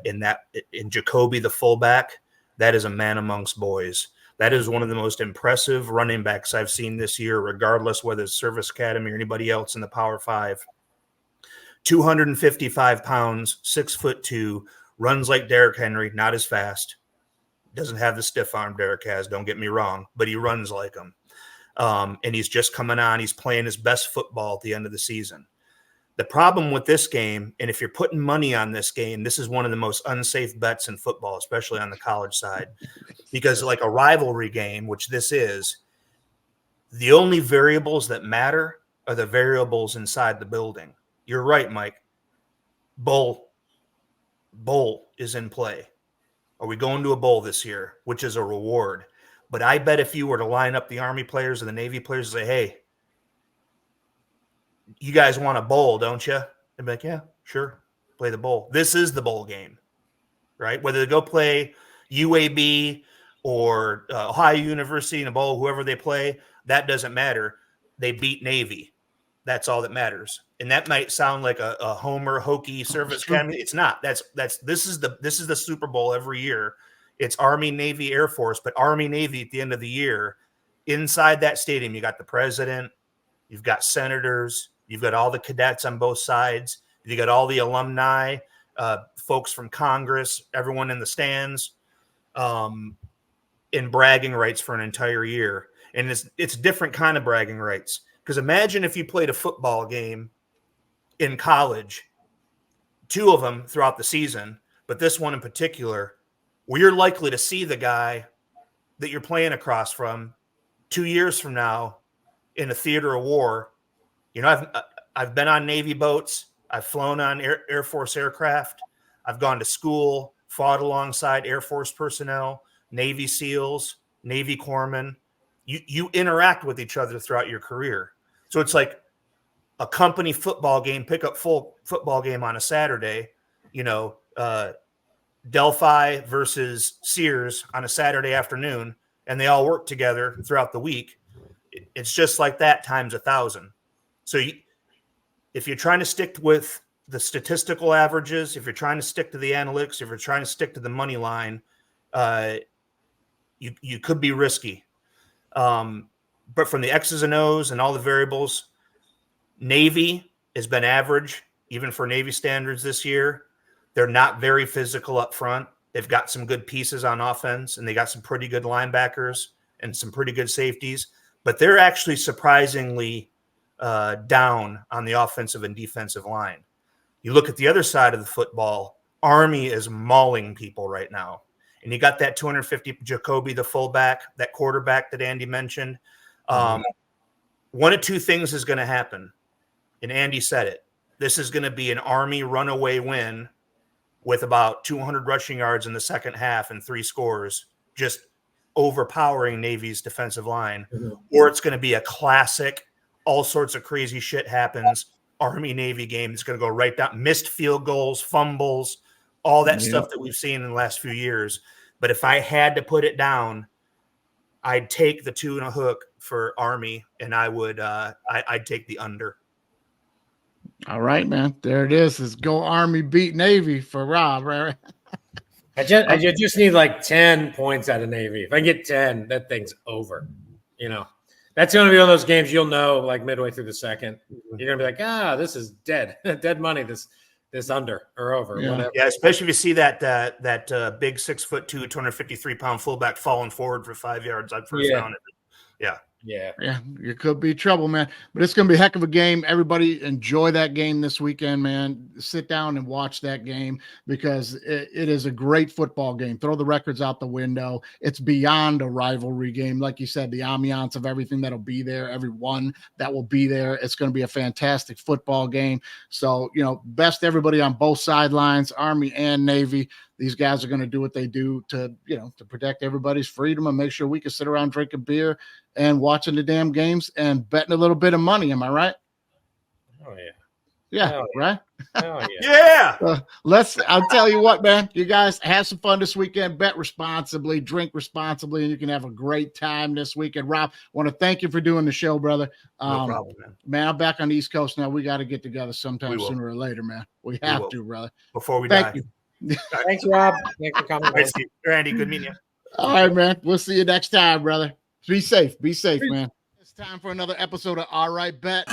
In Jacoby, the fullback, that is a man amongst boys. That is one of the most impressive running backs I've seen this year, regardless whether it's Service Academy or anybody else in the Power 5. 255 pounds, 6'2", runs like Derrick Henry, not as fast. Doesn't have the stiff arm Derrick has, don't get me wrong, but he runs like him. And he's just coming on. He's playing his best football at the end of the season. The problem with this game, and if you're putting money on this game, this is one of the most unsafe bets in football, especially on the college side, because like a rivalry game, which this is, the only variables that matter are the variables inside the building. You're right, Mike. Bowl is in play. Are we going to a bowl this year, which is a reward? But I bet if you were to line up the Army players and the Navy players and say, hey, you guys want a bowl, don't you? They'd be like, yeah, sure. Play the bowl. This is the bowl game, right? Whether they go play UAB or Ohio University in a bowl, whoever they play, that doesn't matter. They beat Navy. That's all that matters. And that might sound like a homer hokey service academy. It's not. This is the Super Bowl every year. It's Army, Navy, Air Force, but Army, Navy at the end of the year, inside that stadium, you got the president, you've got senators, you've got all the cadets on both sides, you got all the alumni, folks from Congress, everyone in the stands, in bragging rights for an entire year. And it's different kind of bragging rights. Because imagine if you played a football game in college, 2 of them throughout the season, but this one in particular, where you're likely to see the guy that you're playing across from 2 years from now in a theater of war. You know, I've been on Navy boats. I've flown on Air Force aircraft. I've gone to school, fought alongside Air Force personnel, Navy SEALs, Navy corpsmen. You interact with each other throughout your career. So it's like a company football game, pickup full football game on a Saturday, you know, Delphi versus Sears on a Saturday afternoon, and they all work together throughout the week. It's just like that times 1,000. So if you're trying to stick with the statistical averages, if you're trying to stick to the analytics, if you're trying to stick to the money line, you could be risky. But from the X's and O's and all the variables, Navy has been average, even for Navy standards this year. They're not very physical up front. They've got some good pieces on offense, and they got some pretty good linebackers and some pretty good safeties. But they're actually surprisingly down on the offensive and defensive line. You look at the other side of the football, Army is mauling people right now. And you got that 250 Jacoby, the fullback, that quarterback that Andy mentioned. One of two things is going to happen. And Andy said it. This is going to be an Army runaway win with about 200 rushing yards in the second half and 3 scores, just overpowering Navy's defensive line. Or it's going to be a classic, all sorts of crazy shit happens, Army-Navy game. It's going to go right down. Missed field goals, fumbles, all that stuff that we've seen in the last few years. But if I had to put it down, I'd take the 2.5 for Army, and I'd take the under. All right, man. There it is. It's go Army beat Navy for Rob, right? I just need like 10 points out of Navy. If I get 10, that thing's over. That's going to be one of those games you'll know like midway through the second. You're going to be like, this is dead. Dead money, this under or over. Whatever. Yeah, especially if you see that big 6'2", 253-pound fullback falling forward for 5 yards on first down. Yeah, you could be trouble, man. But it's going to be a heck of a game. Everybody enjoy that game this weekend, man. Sit down and watch that game because it is a great football game. Throw the records out the window. It's beyond a rivalry game. Like you said, the ambiance of everything that'll be there, everyone that will be there. It's going to be a fantastic football game. So, best everybody on both sidelines, Army and Navy. These guys are going to do what they do to protect everybody's freedom and make sure we can sit around drinking beer and watching the damn games and betting a little bit of money. Am I right? Oh, yeah. Yeah, right? Oh, yeah. I'll tell you what, man, you guys have some fun this weekend, bet responsibly, drink responsibly, and you can have a great time this weekend. Rob, I want to thank you for doing the show, brother. No problem, man. Man, I'm back on the East Coast now. We got to get together sometime sooner or later, man. We have to, brother. Before we die. Thank you. Thanks, Rob. Thanks for coming. Right, Steve. Randy, good meeting you. All right, man. We'll see you next time, brother. Be safe, man. It's time for another episode of All Right Bet.